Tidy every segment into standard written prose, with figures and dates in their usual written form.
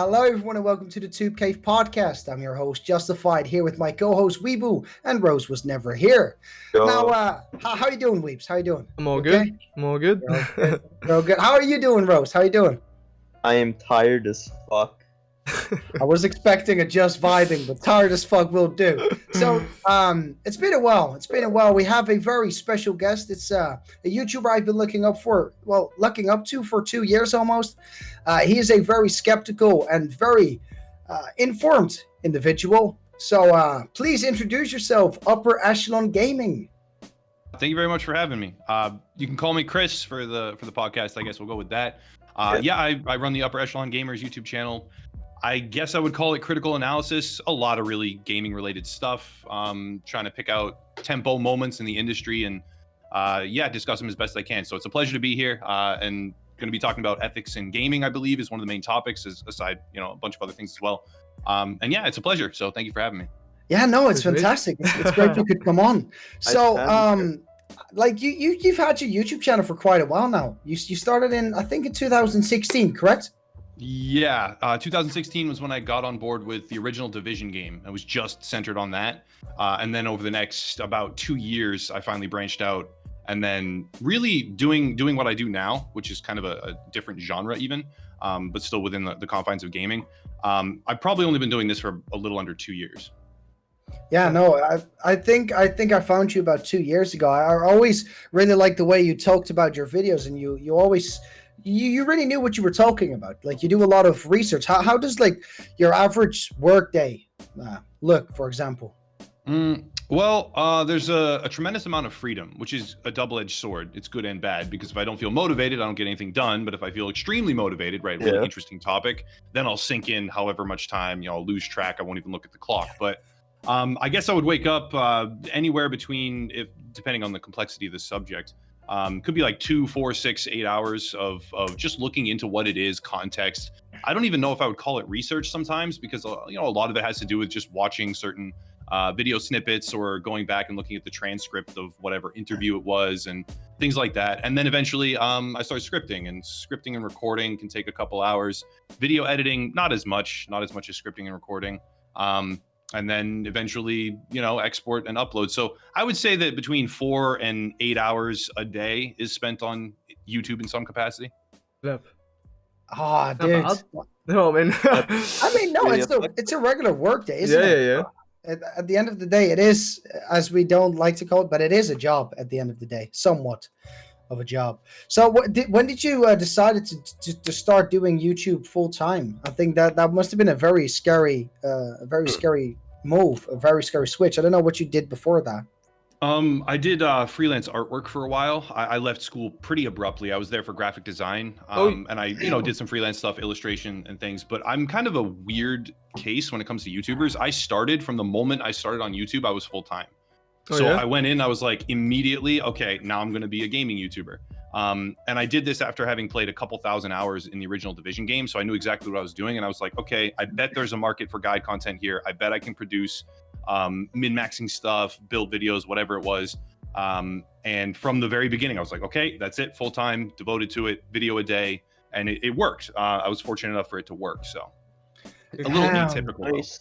Hello, everyone, and welcome to the Tubecave podcast. I'm your host, Justified, here with my co-host, Weeboo, and Rose was never here. Now, Yo, how you doing, Weeps? How you doing? I'm all You good. okay? I'm all good. You're all good. You're all good. How are you doing, Rose? How you doing? I am tired as fuck. I was expecting a just vibing, but tired as fuck will do. So, it's been a while. We have a very special guest. It's a YouTuber I've been looking up to for 2 years almost. He is a very skeptical and very informed individual. So, please introduce yourself, Upper Echelon Gaming. Thank you very much for having me. You can call me Chris for the podcast. I guess we'll go with that. I run the Upper Echelon Gamers YouTube channel. I guess I would call it critical analysis. A lot of really gaming related stuff. Trying to pick out tempo moments in the industry and discuss them as best I can. So it's a pleasure to be here and going to be talking about ethics in gaming. I believe is one of the main topics, aside a bunch of other things as well. It's a pleasure. So thank you for having me. Yeah, no, it's fantastic. It's great you could come on. So, you've had your YouTube channel for quite a while now. You started in 2016, correct? Yeah, 2016 was when I got on board with the original Division game. I was just centered on that. And then over the next about 2 years, I finally branched out and then really doing what I do now, which is kind of a different genre even, but still within the confines of gaming. I've probably only been doing this for a little under 2 years. Yeah, no, I think I found you about 2 years ago. I always really liked the way you talked about your videos, and you always you really knew what you were talking about. Like, you do a lot of research. How does like your average workday look, for example? There's a tremendous amount of freedom, which is a double-edged sword. It's good and bad, because if I don't feel motivated, I don't get anything done. But if I feel extremely motivated, right, really interesting topic, then I'll sink in however much time, I'll lose track. I won't even look at the clock. But I guess I would wake up anywhere between, depending on the complexity of the subject, could be like 2, 4, 6, 8 hours of just looking into what it is, context. I don't even know if I would call it research sometimes, because a lot of it has to do with just watching certain video snippets or going back and looking at the transcript of whatever interview it was and things like that. And then eventually I started scripting, and recording can take a couple hours. Video editing, not as much as scripting and recording. And then eventually, export and upload. So I would say that between 4 and 8 hours a day is spent on YouTube in some capacity. Yep. Ah, dude. No, man. I mean, no, it's a regular work day, isn't it? Yeah. At the end of the day, it is, as we don't like to call it, but it is a job at the end of the day, somewhat of a job. So when did you decided to start doing YouTube full time? I think that must have been a very scary move, a very scary switch. I don't know what you did before that. I did freelance artwork for a while. I left school pretty abruptly. I was there for graphic design, and I did some freelance stuff, illustration and things. But I'm kind of a weird case when it comes to YouTubers. From the moment I started on YouTube, I was full time. I went in, I was like, immediately, okay, now I'm going to be a gaming YouTuber. And I did this after having played a couple thousand hours in the original Division game. So I knew exactly what I was doing. And I was like, okay, I bet there's a market for guide content here. I bet I can produce min-maxing stuff, build videos, whatever it was. And from the very beginning, I was like, okay, that's it, full time, devoted to it, video a day. And it worked. I was fortunate enough for it to work. So a little atypical. Nice.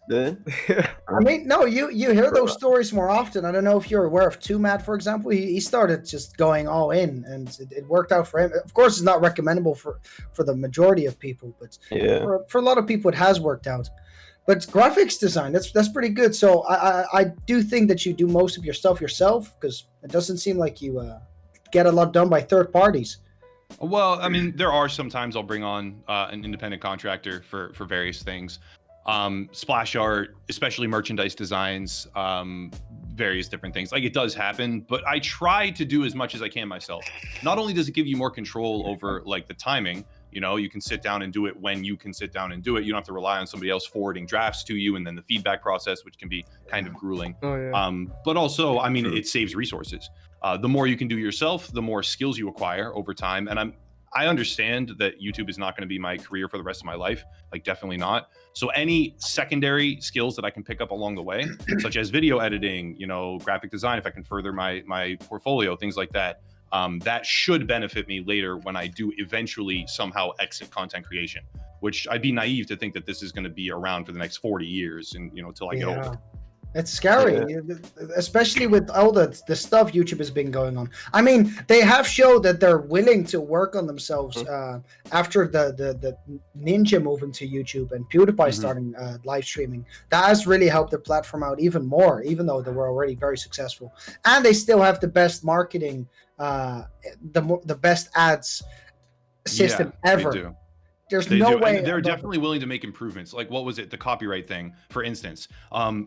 I mean, no, you hear those stories more often. I don't know if you're aware of Tumad, for example. He started just going all in, and it worked out for him. Of course, it's not recommendable for the majority of people, but for a lot of people, it has worked out. But graphics design, that's pretty good. So I do think that you do most of your stuff yourself, because it doesn't seem like you get a lot done by third parties. Well, I mean, there are sometimes I'll bring on an independent contractor for various things. Splash art, especially merchandise designs, various different things. Like, it does happen, but I try to do as much as I can myself. Not only does it give you more control over like the timing, you can sit down and do it when you can sit down and do it. You don't have to rely on somebody else forwarding drafts to you, and then the feedback process, which can be kind of grueling. But also, I mean, it saves resources. The more you can do yourself, the more skills you acquire over time. And I understand that YouTube is not going to be my career for the rest of my life, like, definitely not. So any secondary skills that I can pick up along the way, such as video editing, graphic design, if I can further my portfolio, things like that, that should benefit me later when I do eventually somehow exit content creation, which I'd be naive to think that this is going to be around for the next 40 years and, you know, till I get older. It's scary, especially with all the stuff YouTube has been going on. I mean, they have showed that they're willing to work on themselves after the Ninja moving to YouTube and PewDiePie starting live streaming. That has really helped the platform out even more, even though they were already very successful. And they still have the best marketing, the best ads system ever. They do. There's no way. And they're definitely willing to make improvements. Like, what was it? The copyright thing, for instance.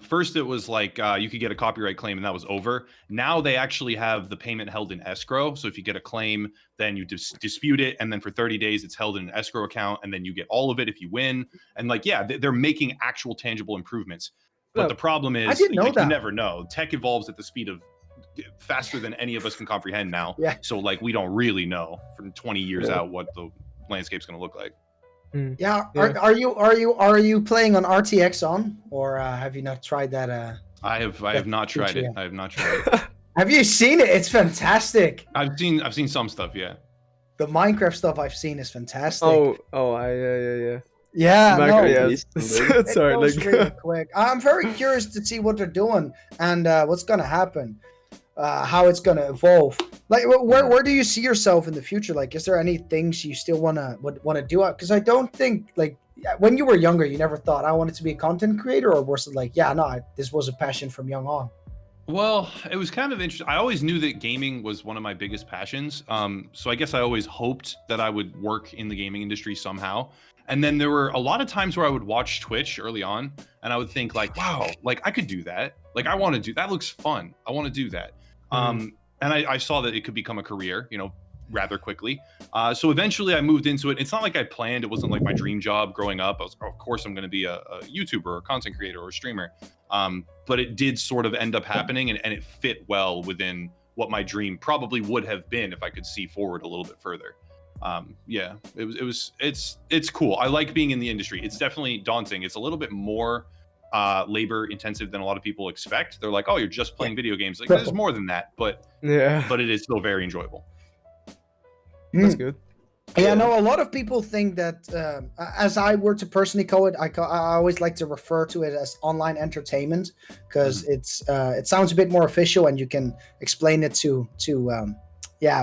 First, it was like you could get a copyright claim and that was over. Now they actually have the payment held in escrow. So if you get a claim, then you dispute it. And then for 30 days, it's held in an escrow account. And then you get all of it if you win. And like, yeah, they're making actual tangible improvements. But the problem is, you never know. Tech evolves at the speed of faster than any of us can comprehend now. Yeah. So like, we don't really know from 20 years out what the landscape's going to look like. Yeah. Are you playing on RTX on, or have you not tried that? I have not tried it. I have not tried it. Have you seen it? It's fantastic. I've seen some stuff. Yeah. The Minecraft stuff I've seen is fantastic. Yeah. Yeah. No. Sorry. Like really quick. I'm very curious to see what they're doing and what's gonna happen. How it's gonna evolve. Like, where do you see yourself in the future? Like, is there any things you still wanna do? Because I don't think, like, when you were younger, you never thought I wanted to be a content creator, or was it like, this was a passion from young on? Well, it was kind of interesting. I always knew that gaming was one of my biggest passions. So I guess I always hoped that I would work in the gaming industry somehow. And then there were a lot of times where I would watch Twitch early on, and I would think like, wow, like I could do that. Like I want to do that. Looks fun. I want to do that. And I saw that it could become a career, you know, rather quickly. So eventually I moved into it. It's not like I planned. It wasn't like my dream job growing up. I was, of course, I'm going to be a YouTuber or a content creator or a streamer. But it did sort of end up happening, and it fit well within what my dream probably would have been if I could see forward a little bit further. Yeah, it's cool. I like being in the industry. It's definitely daunting. It's a little bit more labor intensive than a lot of people expect. They're like, oh, you're just playing video games. Like, there's more than that, but it is still very enjoyable. That's good. Yeah, no, a lot of people think that, as I were to personally call it, I always like to refer to it as online entertainment, because it sounds a bit more official, and you can explain it to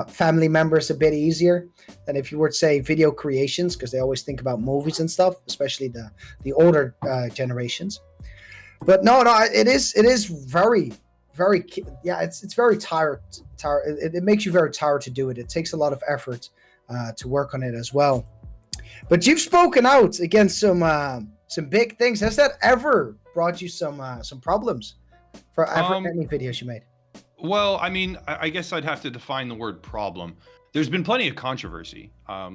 family members a bit easier than if you were to say video creations, because they always think about movies and stuff, especially the older generations. But no, it is very, very, it's very tired. It makes you very tired to do it. It takes a lot of effort to work on it as well. But you've spoken out against some big things. Has that ever brought you some problems for any videos you made? Well, I mean, I guess I'd have to define the word problem. There's been plenty of controversy.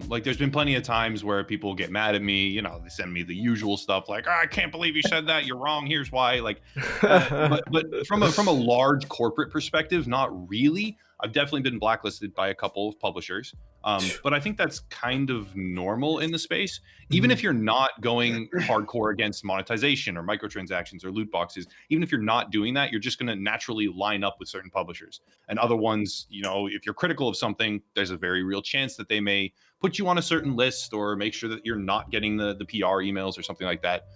Like, there's been plenty of times where people get mad at me. You know, they send me the usual stuff like, I can't believe you said that. You're wrong. Here's why. Like, but from a large corporate perspective, not really. I've definitely been blacklisted by a couple of publishers. But I think that's kind of normal in the space. Even if you're not going hardcore against monetization or microtransactions or loot boxes, even if you're not doing that, you're just going to naturally line up with certain publishers. And other ones, you know, if you're critical of something, there's a very real chance that they may put you on a certain list or make sure that you're not getting the PR emails or something like that.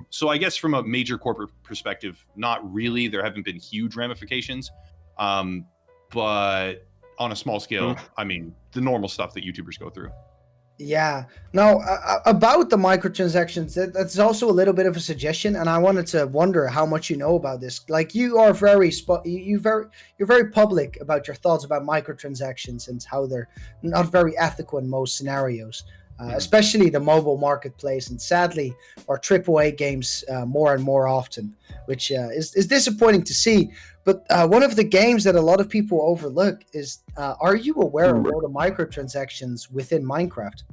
So I guess from a major corporate perspective, not really. There haven't been huge ramifications. But on a small scale, I mean, the normal stuff that YouTubers go through. Yeah. No, about the microtransactions, that's also a little bit of a suggestion, and I wanted to wonder how much you know about this. Like, you are you're very public about your thoughts about microtransactions and how they're not very ethical in most scenarios. Especially the mobile marketplace, and sadly, our AAA games more and more often, which is disappointing to see. But one of the games that a lot of people overlook is, are you aware of all the microtransactions within Minecraft?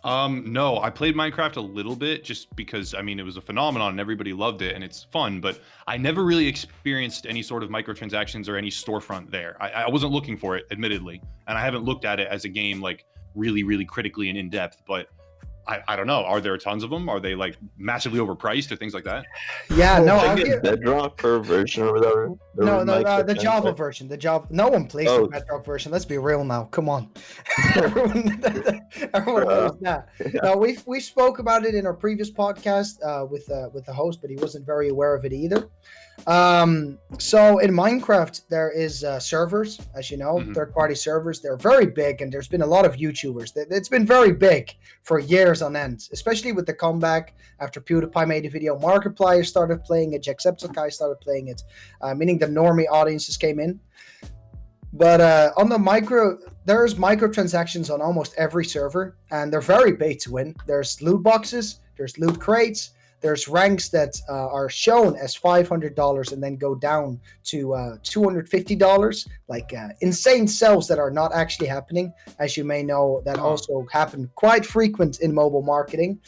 No, I played Minecraft a little bit just because, I mean, it was a phenomenon and everybody loved it and it's fun, but I never really experienced any sort of microtransactions or any storefront there. I wasn't looking for it, admittedly, and I haven't looked at it as a game like really, really critically and in depth, but I don't know. Are there tons of them? Are they like massively overpriced or things like that? Yeah, no, I I'll get give, Bedrock for a version or whatever. no, the Java version. The Java. No one plays Oh. the Bedrock version. Let's be real now. Come on, everyone knows that. No, we spoke about it in our previous podcast with the host, but he wasn't very aware of it either. So in Minecraft there is servers, as you know, third-party servers. They're very big, and there's been a lot of YouTubers. It's been very big for years on end, especially with the comeback after PewDiePie made a video. Markiplier started playing it, Jacksepticeye started playing it, meaning the normie audiences came in. But on the there's microtransactions on almost every server, and they're very pay to win. There's loot boxes, there's loot crates, there's ranks that are shown as $500 and then go down to $250, like insane sells that are not actually happening, as you may know. That also happen quite frequent in mobile marketing.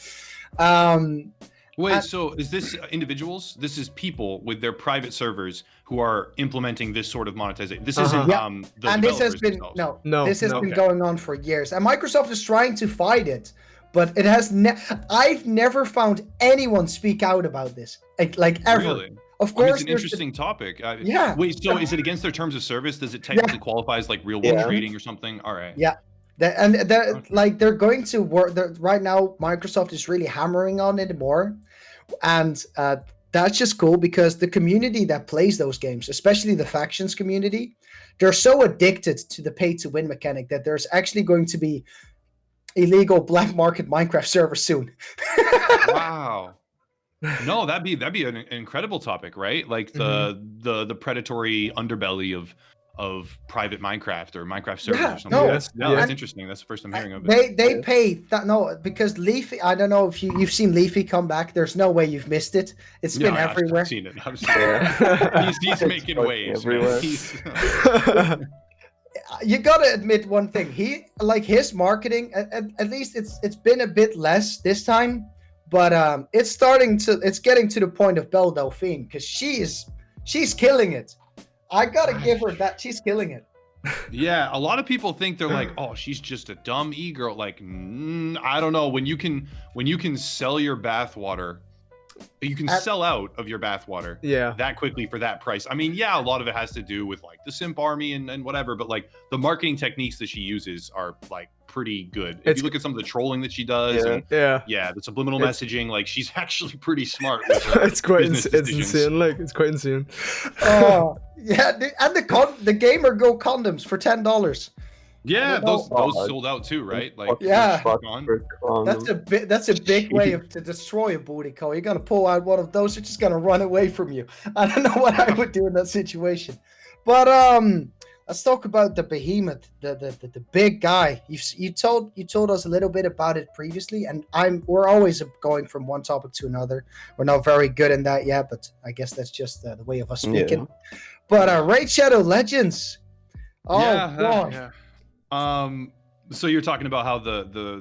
Wait, so is this individuals? This is people with their private servers who are implementing this sort of monetization. This isn't the and this has been themselves. this has been going on for years, and Microsoft is trying to fight it. But it has I've never found anyone speak out about this, like ever. Really? Of course, it's an interesting topic. Yeah. Wait, so is it against their terms of service? Does it technically qualify as like real world trading or something? All right. Yeah. They're going to work. Right now, Microsoft is really hammering on it more, and that's just cool because the community that plays those games, especially the factions community, they're so addicted to the pay to win mechanic that there's actually going to be illegal black market Minecraft server soon. Wow. No, that'd be an incredible topic, right? Like the predatory underbelly of private Minecraft or Minecraft servers or something. That's interesting. That's the first I'm hearing of it. They pay that because Leafy. I don't know if you've seen Leafy come back. There's no way you've missed it. It's been everywhere. I've seen it. He's making waves. You gotta admit one thing. His marketing. At least it's been a bit less this time, but it's getting to the point of Belle Delphine because she's killing it. I gotta give her that. She's killing it. Yeah, a lot of people think they're like, oh, she's just a dumb e-girl. Like, I don't know. When you can sell your bathwater. You can sell out of your bathwater that quickly for that price. I mean, yeah, a lot of it has to do with like the simp army and whatever, but like the marketing techniques that she uses are like pretty good. If you look at some of the trolling that she does, the subliminal messaging, like she's actually pretty smart. With it's quite insane. Like it's quite insane. Oh yeah, and the Gamer Go condoms for $10. Yeah, those sold out too, right? Like that's a big way to destroy a booty call. You're gonna pull out one of those, you're just gonna run away from you. I don't know what I would do in that situation. But let's talk about the behemoth, the big guy. You told us a little bit about it previously, and we're always going from one topic to another. We're not very good in that yet, but I guess that's just the way of us speaking. But Raid Shadow Legends. Oh boy. So you're talking about how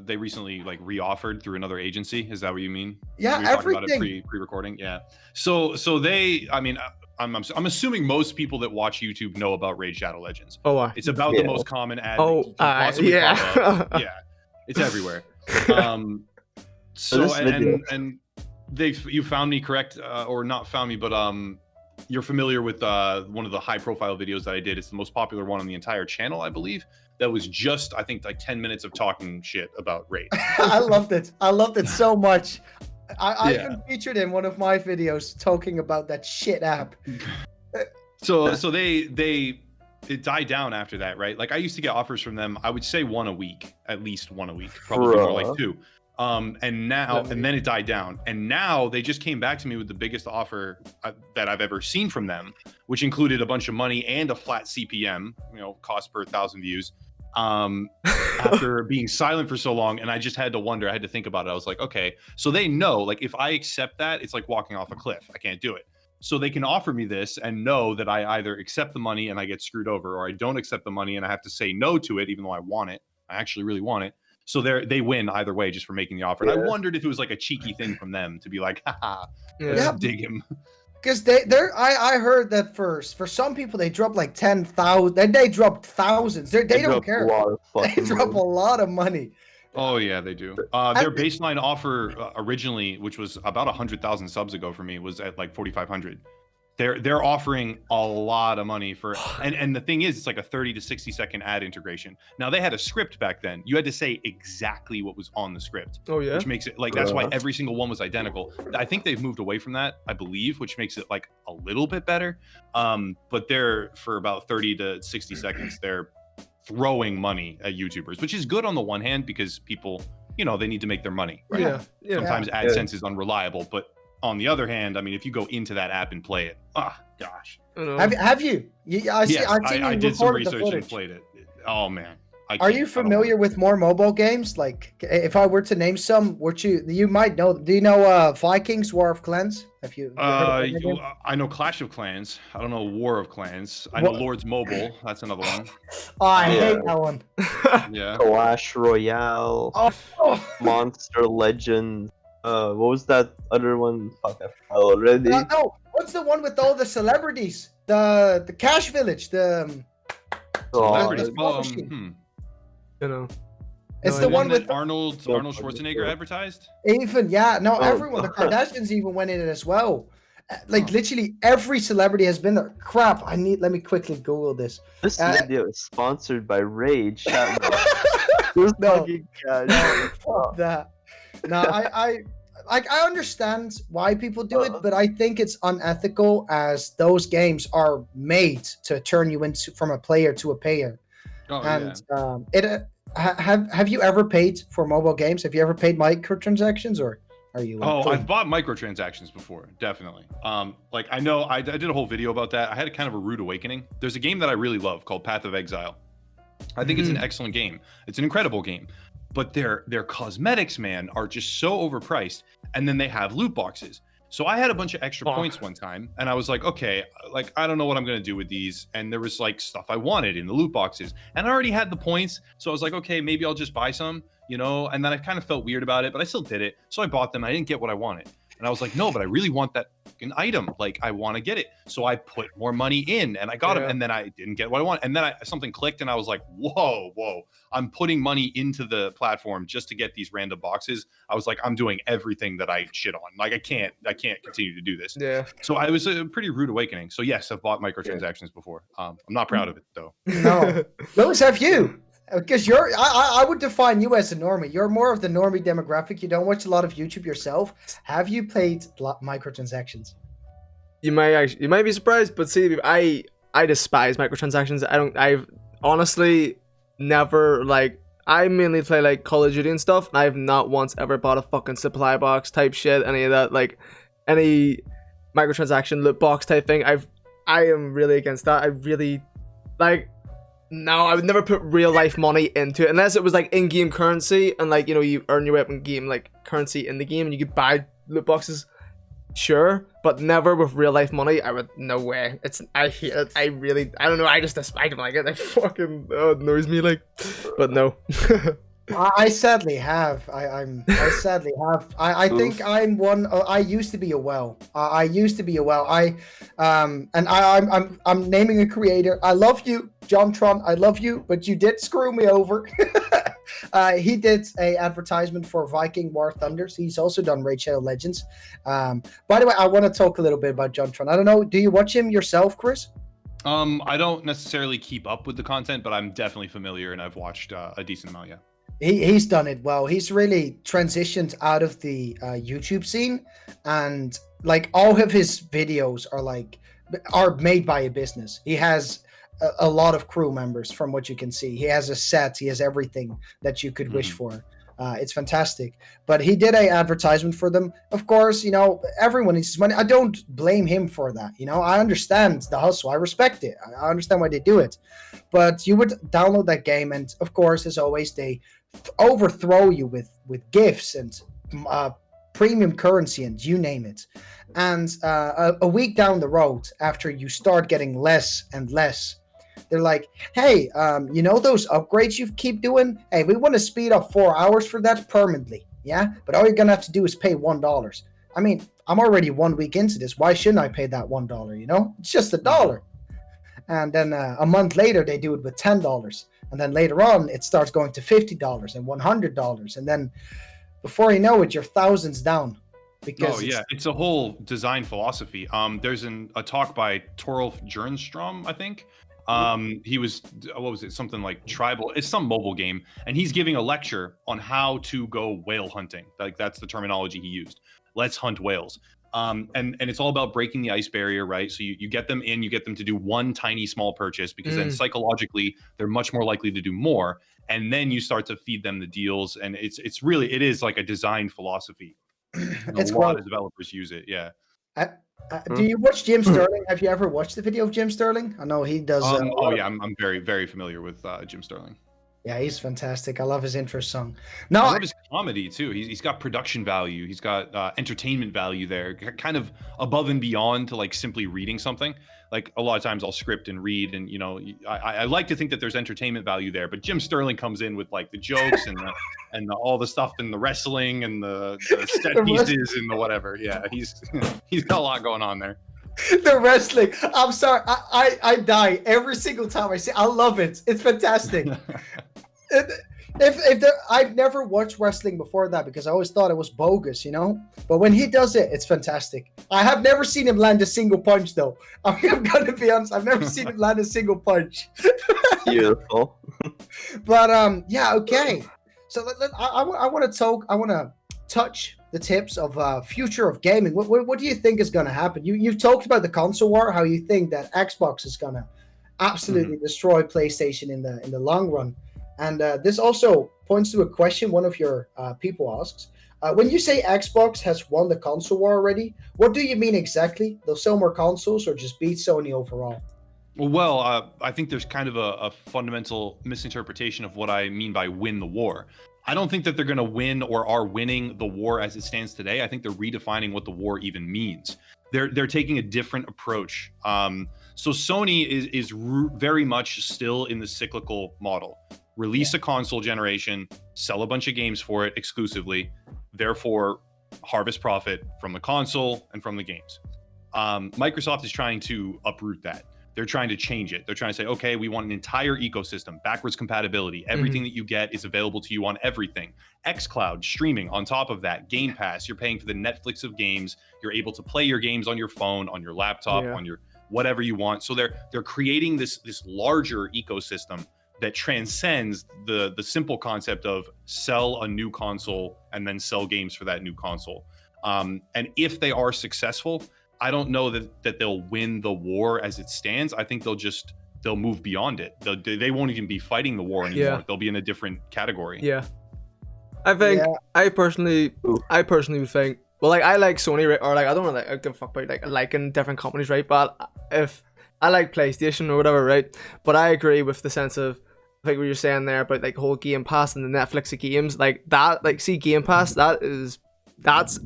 they recently like reoffered through another agency? Is that what you mean? Yeah, everything. About it pre-recording. Yeah. So they, I mean, I'm assuming most people that watch YouTube know about Raid Shadow Legends. it's about the most common ad. Yeah, it's everywhere. So and you found me correct or not found me, but you're familiar with one of the high-profile videos that I did. It's the most popular one on the entire channel, I believe. That was just, I think, like 10 minutes of talking shit about Raid. I loved it so much. I even featured in one of my videos talking about that shit app. So it died down after that, right? Like I used to get offers from them. I would say one a week, at least one a week, probably more like two. And then it died down. And now they just came back to me with the biggest offer that I've ever seen from them, which included a bunch of money and a flat CPM, cost per 1,000 views. After being silent for so long, and I just had to wonder, I had to think about it. I was like, okay, so they know, like if I accept that, it's like walking off a cliff. I can't do it. So they can offer me this and know that I either accept the money and I get screwed over, or I don't accept the money and I have to say no to it, even though I want it. I actually really want it. So they win either way just for making the offer. And I wondered if it was like a cheeky thing from them to be like, haha, let's dig him. Because I heard that for some people they drop like 10,000. They drop thousands. They don't care. They drop a lot of money Oh yeah, they do. Their baseline offer originally, which was about 100,000 subs ago for me, was at like 4,500. They're offering a lot of money for, and the thing is, it's like a 30 to 60-second ad integration. Now they had a script back then. You had to say exactly what was on the script. Oh yeah. Which makes it like that's why every single one was identical. I think they've moved away from that, I believe, which makes it like a little bit better. But they're for about 30 to 60 seconds, they're throwing money at YouTubers, which is good on the one hand because people, they need to make their money. Right? Yeah. Sometimes AdSense is unreliable, but on the other hand, I mean, if you go into that app and play it, gosh. Have you? I did some research and played it. Oh man. Are you familiar with more mobile games? Like, if I were to name some, you might know? Do you know Vikings War of Clans? Have you? I know Clash of Clans. I don't know War of Clans. I know Lords Mobile. That's another one. I hate that one. Yeah. Clash Royale. Monster Legends. What was that other one? Fuck, I forgot already. No, what's the one with all the celebrities? The Cash Village. It's the one with Arnold Schwarzenegger advertised. Everyone, the Kardashians even went in it as well. Like literally every celebrity has been there. Crap! Let me quickly Google this. This video is sponsored by Rage. No, fuck that. No, I understand why people do it, but I think it's unethical as those games are made to turn you from a player to a payer. Have you ever paid for mobile games? Have you ever paid microtransactions, or are you? I've bought microtransactions before, definitely. Like I know I did a whole video about that. I had a kind of a rude awakening. There's a game that I really love called Path of Exile. I think it's an excellent game. It's an incredible game. But their cosmetics, man, are just so overpriced. And then they have loot boxes. So I had a bunch of extra points one time, and I was like, okay, like I don't know what I'm gonna do with these. And there was like stuff I wanted in the loot boxes, and I already had the points. So I was like, okay, maybe I'll just buy some, And then I kind of felt weird about it, but I still did it. So I bought them. I didn't get what I wanted, and I was like, no, but I really want that fucking item. Like I want to get it. So I put more money in, and I got them, and then I didn't get what I want, and then something clicked, and I was like, whoa, I'm putting money into the platform just to get these random boxes. I was like, I'm doing everything that I shit on. Like I can't continue to do this. Yeah. So I was a pretty rude awakening. So yes, I've bought microtransactions before. I'm not proud of it though. No, Lewis, have you? Because I would define you as a normie. You're more of the normie demographic. You don't watch a lot of YouTube yourself. Have you played microtransactions? You might be surprised, but see, I despise microtransactions. I've honestly never I mainly play like Call of Duty and stuff, and I've not once ever bought a fucking supply box type shit, any of that, like any microtransaction loot box type thing. I am really against that. I really no, I would never put real life money into it unless it was like in-game currency and you earn your weapon game currency in the game and you could buy loot boxes. Sure, but never with real life money. I would, no way. I hate it. I don't know. I don't like it. I fucking annoys me but no. I sadly have. I sadly have. I think I'm one. I used to be a well. I'm naming a creator. I love you, JonTron. I love you, but you did screw me over. He did a advertisement for Viking War Thunders. He's also done Raid Shadow Legends. By the way, I want to talk a little bit about JonTron. I don't know. Do you watch him yourself, Chris? I don't necessarily keep up with the content, but I'm definitely familiar and I've watched a decent amount. Yeah. He's done it well. He's really transitioned out of the YouTube scene, and all of his videos are made by a business. He has a lot of crew members, from what you can see. He has a set. He has everything that you could wish for. It's fantastic. But he did a advertisement for them. Of course, everyone needs money. I don't blame him for that. I understand the hustle. I respect it. I understand why they do it. But you would download that game, and of course, as always, they overthrow you with gifts and premium currency and you name it. And a week down the road, after you start getting less and less, they're like, hey, those upgrades you keep doing? Hey, we want to speed up 4 hours for that permanently. Yeah, but all you're gonna have to do is pay $1. I mean, I'm already 1 week into this. Why shouldn't I pay that $1? It's just $1. And then a month later, they do it with $10. and then later on it starts going to $50 and $100, and then before you know it, you're thousands down. Because it's a whole design philosophy. There's a talk by Torolf Jernstrom, I think. He was, what was it? Something like Tribal. It's some mobile game, and he's giving a lecture on how to go whale hunting. Like, that's the terminology he used. Let's hunt whales. And it's all about breaking the ice barrier, right? So you get them in, you get them to do one tiny small purchase, because then psychologically they're much more likely to do more. And then you start to feed them the deals, and it is like a design philosophy. It's a lot of developers use it. Yeah. Do you watch Jim Sterling? Have you ever watched the video of Jim Sterling? I know he does. I'm very, very familiar with Jim Sterling. Yeah, he's fantastic. I love his intro song. I love his comedy too. He's got production value. He's got entertainment value there, kind of above and beyond to like simply reading something. Like, a lot of times I'll script and read, and I like to think that there's entertainment value there. But Jim Sterling comes in with like the jokes and all the stuff and the wrestling and the set pieces and the whatever. Yeah, he's got a lot going on there. The wrestling. I'm sorry. I die every single time I see. I love it. It's fantastic. I've never watched wrestling before that, because I always thought it was bogus, But when he does it, it's fantastic. I have never seen him land a single punch, though. I'm gonna be honest. I've never seen him land a single punch. Beautiful. But yeah, okay. So I want to touch the tips of future of gaming. What do you think is going to happen? You've talked about the console war, how you think that Xbox is going to absolutely destroy PlayStation in the long run. And this also points to a question one of your people asks. When you say Xbox has won the console war already, what do you mean exactly? They'll sell more consoles or just beat Sony overall? Well, I think there's kind of a fundamental misinterpretation of what I mean by win the war. I don't think that they're going to win or are winning the war as it stands today. I think they're redefining what the war even means. They're taking a different approach. So Sony is very much still in the cyclical model. Release a console generation, sell a bunch of games for it exclusively, therefore harvest profit from the console and from the games. Microsoft is trying to uproot that. They're trying to change it. They're trying to say, okay, we want an entire ecosystem, backwards compatibility. Everything that you get is available to you on everything. xCloud, streaming on top of that. Game Pass, you're paying for the Netflix of games. You're able to play your games on your phone, on your laptop, on your whatever you want. So they're creating this larger ecosystem that transcends the simple concept of sell a new console and then sell games for that new console. And if they are successful, I don't know that they'll win the war as it stands. I think they'll move beyond it. They won't even be fighting the war anymore. Yeah. They'll be in a different category. Yeah. I think I personally would think, well, like, I like Sony, right? Or like, I don't really I give a fuck about like liking different companies, right? But if I like PlayStation or whatever, right? But I agree with the sense of, I think what you're saying there about like whole Game Pass and the Netflix of games, like that, like, see, Game Pass, that's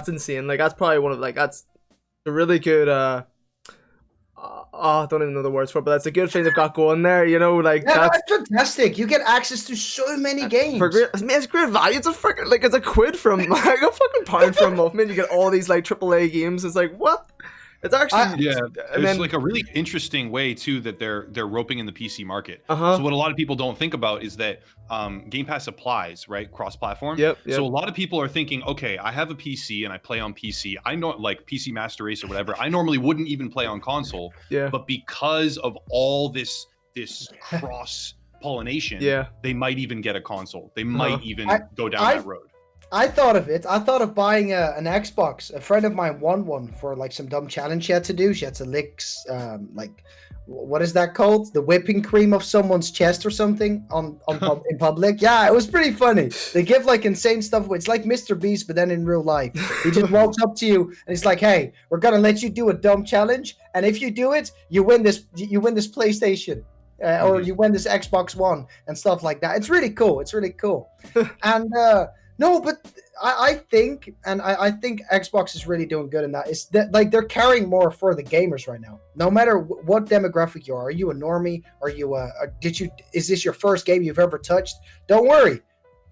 insane. Like, that's probably one of, like, that's a really good I don't even know the words for it, but that's a good thing they've got going there, like, that's fantastic. You get access to so many games for great, man, it's great value. It's a freaking, like, it's a quid from like a fucking pound for a month, man. You get all these like AAA games. It's like, what? It's actually it's like a really interesting way too that they're roping in the PC market. So what a lot of people don't think about is that Game Pass applies, right, cross-platform. Yep. So a lot of people are thinking, okay, I have a PC and I play on PC. I know, like PC Master Race or whatever. I normally wouldn't even play on console. Yeah. But because of all this cross pollination, they might even get a console. They might even go down that road. I thought of it. I thought of buying an Xbox. A friend of mine won one for like some dumb challenge she had to do. She had to lick, like, what is that called? The whipping cream of someone's chest or something in public. Yeah, it was pretty funny. They give like insane stuff. It's like Mr. Beast, but then in real life. He just walks up to you and he's like, "Hey, we're gonna let you do a dumb challenge, and if you do it, you win this PlayStation." Or you win this Xbox One and stuff like that. It's really cool. And no, but I think Xbox is really doing good in that. It's that, like, they're carrying more for the gamers right now. No matter what demographic you are you a normie? Are you is this your first game you've ever touched? Don't worry.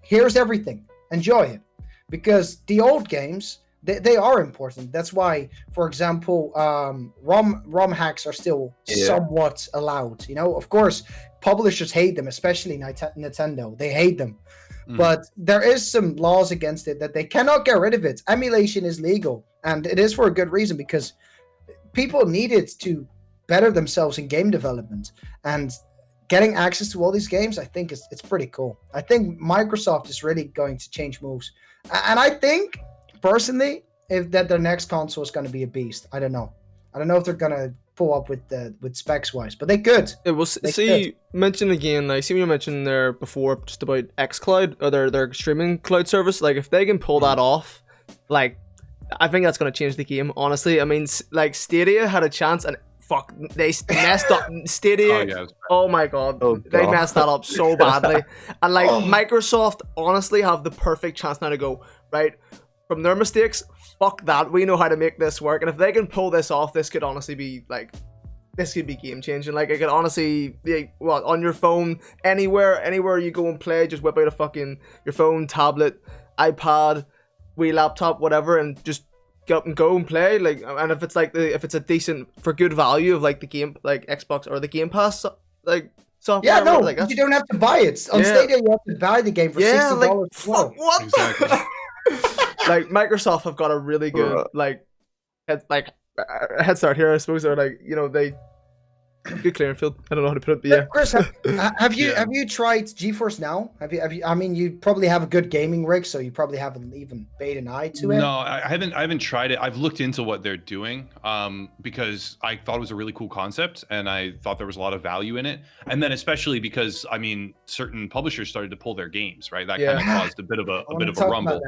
Here's everything. Enjoy it. Because the old games they are important. That's why, for example, ROM hacks are still somewhat allowed. You know, of course, publishers hate them, especially Nintendo. They hate them. But there is some laws against it that they cannot get rid of it. Emulation is legal, and it is for a good reason, because people need it to better themselves in game development. And getting access to all these games, I think it's pretty cool. I think Microsoft is really going to change moves. And I think, personally, that their next console is going to be a beast. I don't know. I don't know if they're going to pull up with specs wise, but they could. It will see. Mention again. I see what you mentioned there before, just about xCloud or their streaming cloud service. Like, if they can pull that off, like, I think that's going to change the game. Honestly, I mean, like, Stadia had a chance, and fuck, they messed up. Stadia. Oh my god, they messed that up so badly. And like, Microsoft honestly have the perfect chance now to go right from their mistakes. Fuck that, we know how to make this work, and if they can pull this off, this could honestly be like, this could be game changing. Like, it could honestly be on your phone, anywhere you go and play, just whip out your phone, tablet, iPad, Wii laptop, whatever, and just get up and go and play. Like, and if it's like if it's a decent, for good value of like the game, like Xbox or the Game Pass, like software. Yeah, no, like, you don't have to buy it on Stadia. You have to buy the game for $60. Like, what? Exactly. Like, Microsoft have got a really good head start here, I suppose. They're like, you know, they good clearing field. I don't know how to put it, but yeah. Chris, have you tried GeForce Now? Have you? I mean, you probably have a good gaming rig, so you probably haven't even paid an eye to it. No, I haven't tried it. I've looked into what they're doing, because I thought it was a really cool concept, and I thought there was a lot of value in it. And then especially because, I mean, certain publishers started to pull their games, right? That kind of caused a bit of a rumble.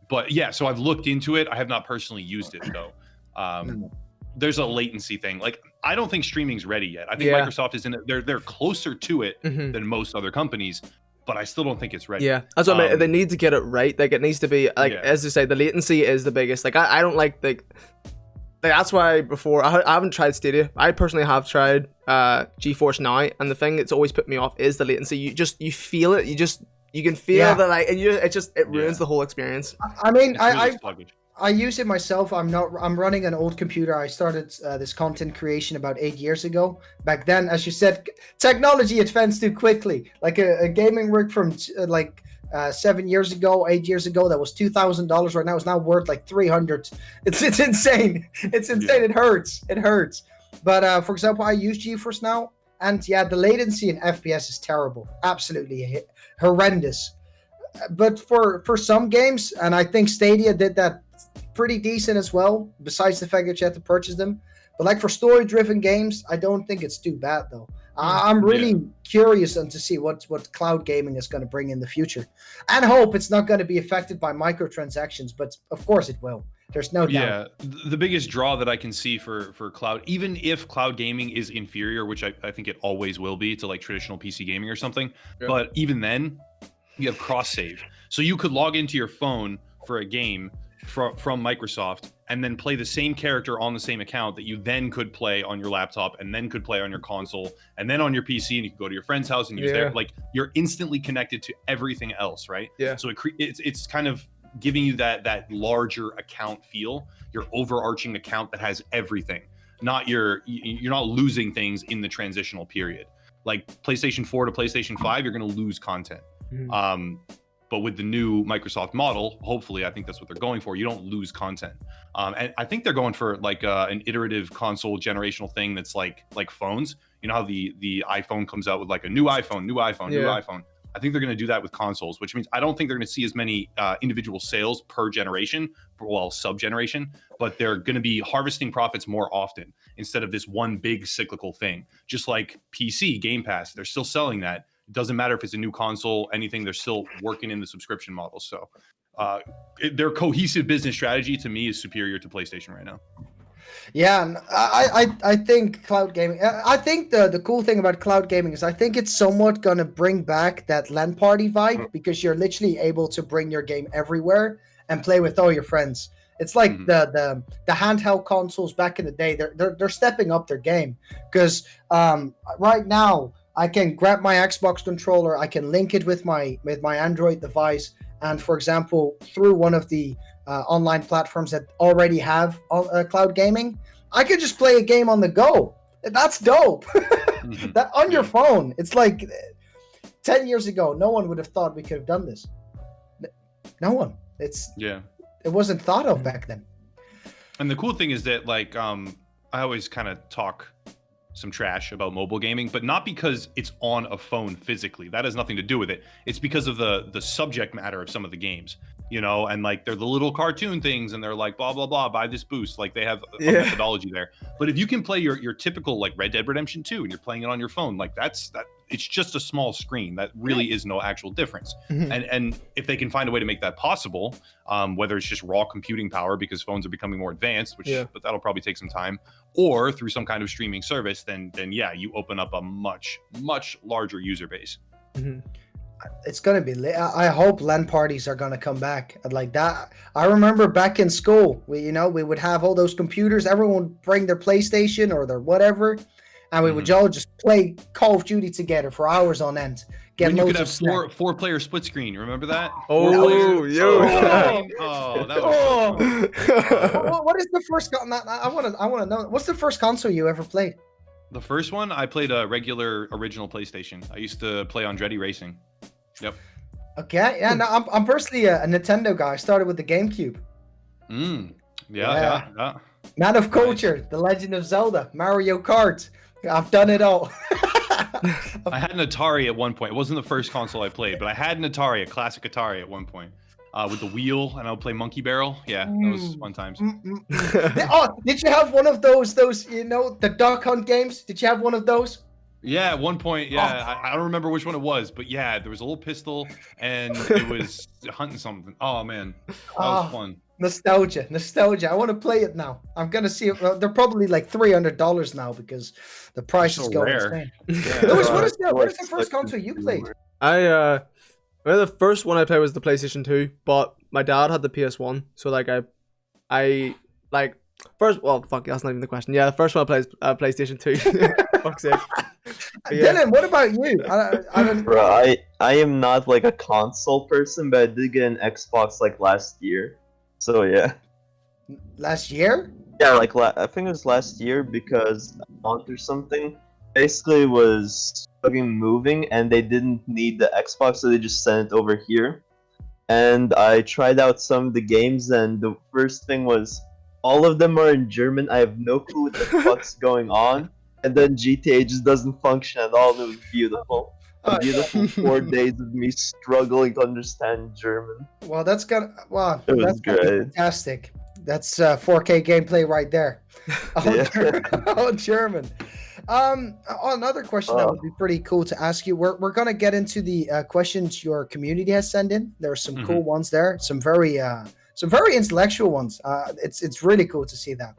But yeah, so I've looked into it. I have not personally used it though. There's a latency thing. Like, I don't think streaming's ready yet. I think Microsoft is in it. They're closer to it than most other companies, but I still don't think it's ready. Yeah, that's what I mean. They need to get it right. Like, it needs to be like, as you say, the latency is the biggest. Like, I don't like that's why before I haven't tried Stadia. I personally have tried GeForce Now, and the thing that's always put me off is the latency. You feel it. You can feel that, like, and it ruins the whole experience. I mean, I use it myself. I'm running an old computer. I started this content creation about 8 years ago. Back then, as you said, technology advanced too quickly. Like a gaming rig from 7 years ago, 8 years ago, that was $2,000. Right now, it's now worth like $300. It's insane. It's insane. Yeah. It hurts. But for example, I use GeForce Now, and the latency in FPS is terrible. Absolutely horrendous. But for some games, and I think Stadia did that pretty decent as well, besides the fact that you have to purchase them. But like for story-driven games, I don't think it's too bad though. I'm really curious to see what cloud gaming is going to bring in the future, and hope it's not going to be affected by microtransactions. But of course it will. There's no doubt. Yeah, the biggest draw that I can see for cloud, even if cloud gaming is inferior, which I think it always will be to like traditional PC gaming or something, but even then, you have cross save, so you could log into your phone for a game from Microsoft and then play the same character on the same account that you then could play on your laptop and then could play on your console and then on your PC, and you could go to your friend's house and use their, like, you're instantly connected to everything else, right? Yeah. So it's kind of giving you that larger account feel, your overarching account that has everything. You're not losing things in the transitional period. Like PlayStation 4 to PlayStation 5, you're going to lose content. But with the new Microsoft model, hopefully, I think that's what they're going for. You don't lose content. And I think they're going for like an iterative console generational thing that's like phones. You know how the iPhone comes out with like a new iPhone. New iPhone. I think they're going to do that with consoles, which means I don't think they're going to see as many individual sales per generation, sub-generation, but they're going to be harvesting profits more often instead of this one big cyclical thing. Just like PC, Game Pass, they're still selling that. It doesn't matter if it's a new console, anything, they're still working in the subscription model. So their cohesive business strategy to me is superior to PlayStation right now. Yeah, and I think cloud gaming, I think the cool thing about cloud gaming is I think it's somewhat going to bring back that LAN party vibe, because you're literally able to bring your game everywhere and play with all your friends. It's like the handheld consoles back in the day. They're stepping up their game, because right now I can grab my Xbox controller, I can link it with my Android device, and for example, through one of the online platforms that already have cloud gaming, I could just play a game on the go. That's dope. That on your phone. It's like 10 years ago, no one would have thought we could have done this. No one. It wasn't thought of back then. And the cool thing is that, like, I always kind of talk some trash about mobile gaming, but not because it's on a phone physically. That has nothing to do with it. It's because of the subject matter of some of the games, you know, and like they're the little cartoon things and they're like blah blah blah, buy this boost. Like they have a methodology there. But if you can play your typical like Red Dead Redemption 2 and you're playing it on your phone, like that it's just a small screen. That really is no actual difference. And if they can find a way to make that possible, whether it's just raw computing power because phones are becoming more advanced, but that'll probably take some time, or through some kind of streaming service, then yeah, you open up a much larger user base. It's gonna be lit. I hope LAN parties are gonna come back like that. I remember back in school, we would have all those computers. Everyone would bring their PlayStation or their whatever, and we would all just play Call of Duty together for hours on end. When you could have four player split screen. You remember that? Oh, yo! Oh, that was what is the first? I want to know. What's the first console you ever played? The first one, I played a regular original PlayStation. I used to play Andretti Racing. Yep. Okay. Yeah. No, I'm personally a Nintendo guy. I started with the GameCube. Yeah. Man of culture, The Legend of Zelda, Mario Kart. I've done it all. I had an Atari at one point. It wasn't the first console I played, but I had an Atari, a classic Atari at one point, with the wheel, and I would play Monkey Barrel. Yeah, that was fun times. Did you have one of those, the Duck Hunt games? Did you have one of those? Yeah, at one point, yeah. I don't remember which one it was, but yeah, there was a little pistol, and it was hunting something. Oh, man. That was fun. Nostalgia. I want to play it now. I'm gonna see it. They're probably like $300 now because the price is going insane. Lewis, what is the first console you played? The first one I played was the PlayStation 2, but my dad had the PS1, so like I first. Well, fuck, that's not even the question. Yeah, the first one I played is PlayStation 2. Fuck's sake. Dylan, what about you? I don't. Bro, I am not like a console person, but I did get an Xbox like last year. So yeah. Last year? Yeah, like I think it was last year because a month or something. Basically, was fucking moving, and they didn't need the Xbox, so they just sent it over here. And I tried out some of the games, and the first thing was all of them are in German. I have no clue what the fuck's going on, and then GTA just doesn't function at all. And it was beautiful. A beautiful 4 days of me struggling to understand German. Well, that's great. Fantastic. That's 4K gameplay right there. All German. Another question that would be pretty cool to ask you. We're gonna get into the questions your community has sent in. There are some cool ones there. Some very intellectual ones. It's really cool to see that.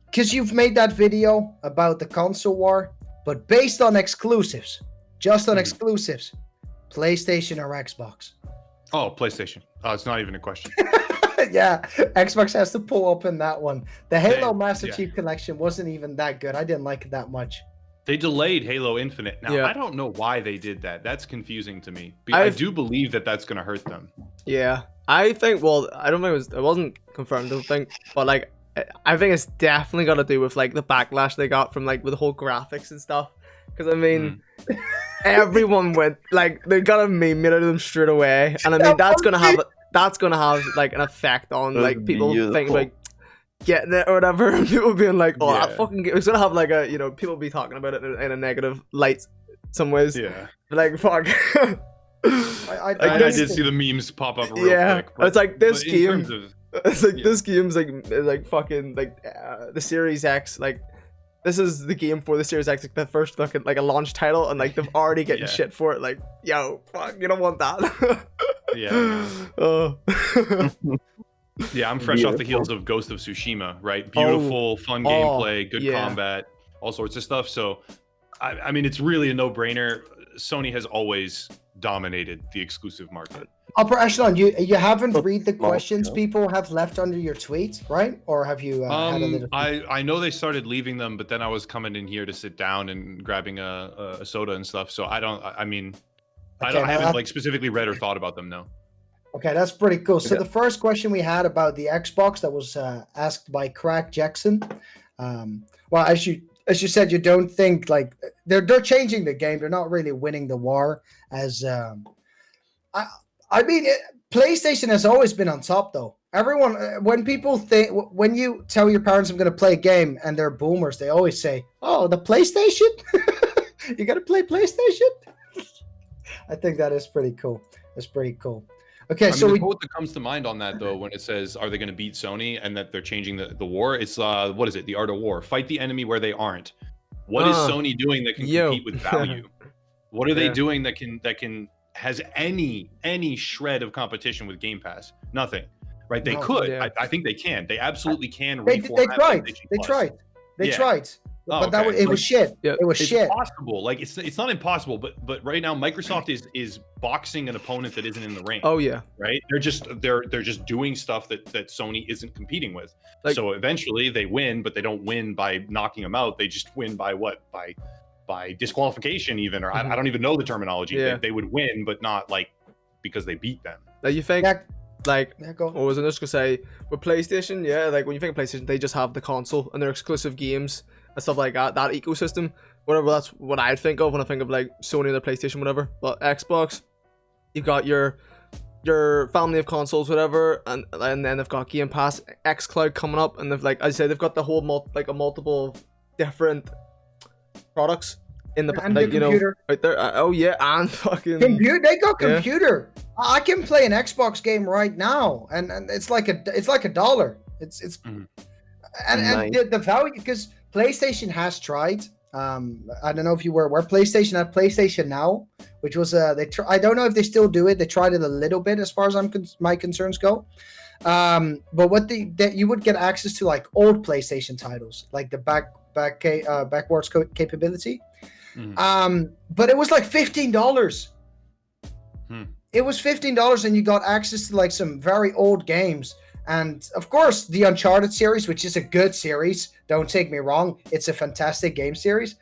Because you've made that video about the console war. But based on exclusives, just on exclusives, PlayStation or Xbox? Oh, PlayStation. It's not even a question. Yeah, Xbox has to pull up in that one. The Halo Master Chief Collection wasn't even that good. I didn't like it that much. They delayed Halo Infinite. Now, I don't know why they did that. That's confusing to me. I do believe that that's going to hurt them. Yeah. I think, well, I don't think it wasn't confirmed, I don't think, but like, I think it's definitely got to do with like the backlash they got from like with the whole graphics and stuff. Because I mean, everyone went like they got a meme made out of them straight away, and I mean that's gonna have like an effect on like people thinking like getting it or whatever. People being like, oh, that fucking game. It's gonna have like a people be talking about it in a negative light some ways. Yeah, like fuck. I did see the memes pop up real quick. But it's like this game. It's like this game's like fucking like the Series X, like this is the game for the Series X, like the first fucking like a launch title, and like they've already getting shit for it. Like, yo, fuck, you don't want that. Yeah, I'm fresh off the heels of Ghost of Tsushima, right? Beautiful, fun gameplay, good combat, all sorts of stuff. So, I mean, it's really a no-brainer. Sony has always dominated the exclusive market. Upper Echelon, you haven't read the questions people have left under your tweet, right? Or have you had a little... I know they started leaving them, but then I was coming in here to sit down and grabbing a soda and stuff. So I I haven't like specifically read or thought about them. No. Okay, that's pretty cool. So Okay. the first question we had about the Xbox that was asked by Crack Jackson. Well, as you said, you don't think like they're changing the game. They're not really winning the war. As I mean, PlayStation has always been on top, though. Everyone, when people think, when you tell your parents I'm going to play a game and they're boomers, they always say, "Oh, the PlayStation? You got to play PlayStation?" I think that is pretty cool. That's pretty cool. Okay, I so mean, we the quote that comes to mind on that, though, when it says, "Are they going to beat Sony?" and that they're changing the war, it's what is it? The Art of War. Fight the enemy where they aren't. What is Sony doing that can compete with value? What are they doing that can has any shred of competition with Game Pass? Nothing, right? They could. Yeah. I think they can. They absolutely can. they reformat tried. PlayStation They Plus. tried. They Yeah. tried. Oh, But that okay. it was shit. Yeah, It was It's shit. possible. Like it's not impossible, but right now Microsoft is boxing an opponent that isn't in the ring. Oh yeah. Right? They're just doing stuff that Sony isn't competing with. Like- so eventually they win, but they don't win by knocking them out. They just win by what? By disqualification even, or I don't even know the terminology. Yeah. They would win, but not like because they beat them. Like you think, Yeah, like, yeah, go. what was I just gonna say? With PlayStation, yeah, like when you think of PlayStation, they just have the console and their exclusive games and stuff like that. That ecosystem, whatever. That's what I think of when I think of like Sony and their PlayStation, whatever. But Xbox, you've got your family of consoles, whatever, and then they've got Game Pass, xCloud coming up, and they've, like I said, they've got the whole multiple different products in the And like the you know computer. right there. Oh yeah, and fucking Computer. They got Yeah. computer. I can play an Xbox game right now, and it's like $1. It's Mhm. and the value, because PlayStation has tried. I don't know if you were aware. PlayStation had PlayStation Now, which was I don't know if they still do it. They tried it a little bit, as far as my concerns go. But that you would get access to like old PlayStation titles, like the backwards capability. But it was like $15. It was $15, and you got access to like some very old games. And of course, the Uncharted series, which is a good series, don't take me wrong, it's a fantastic game series.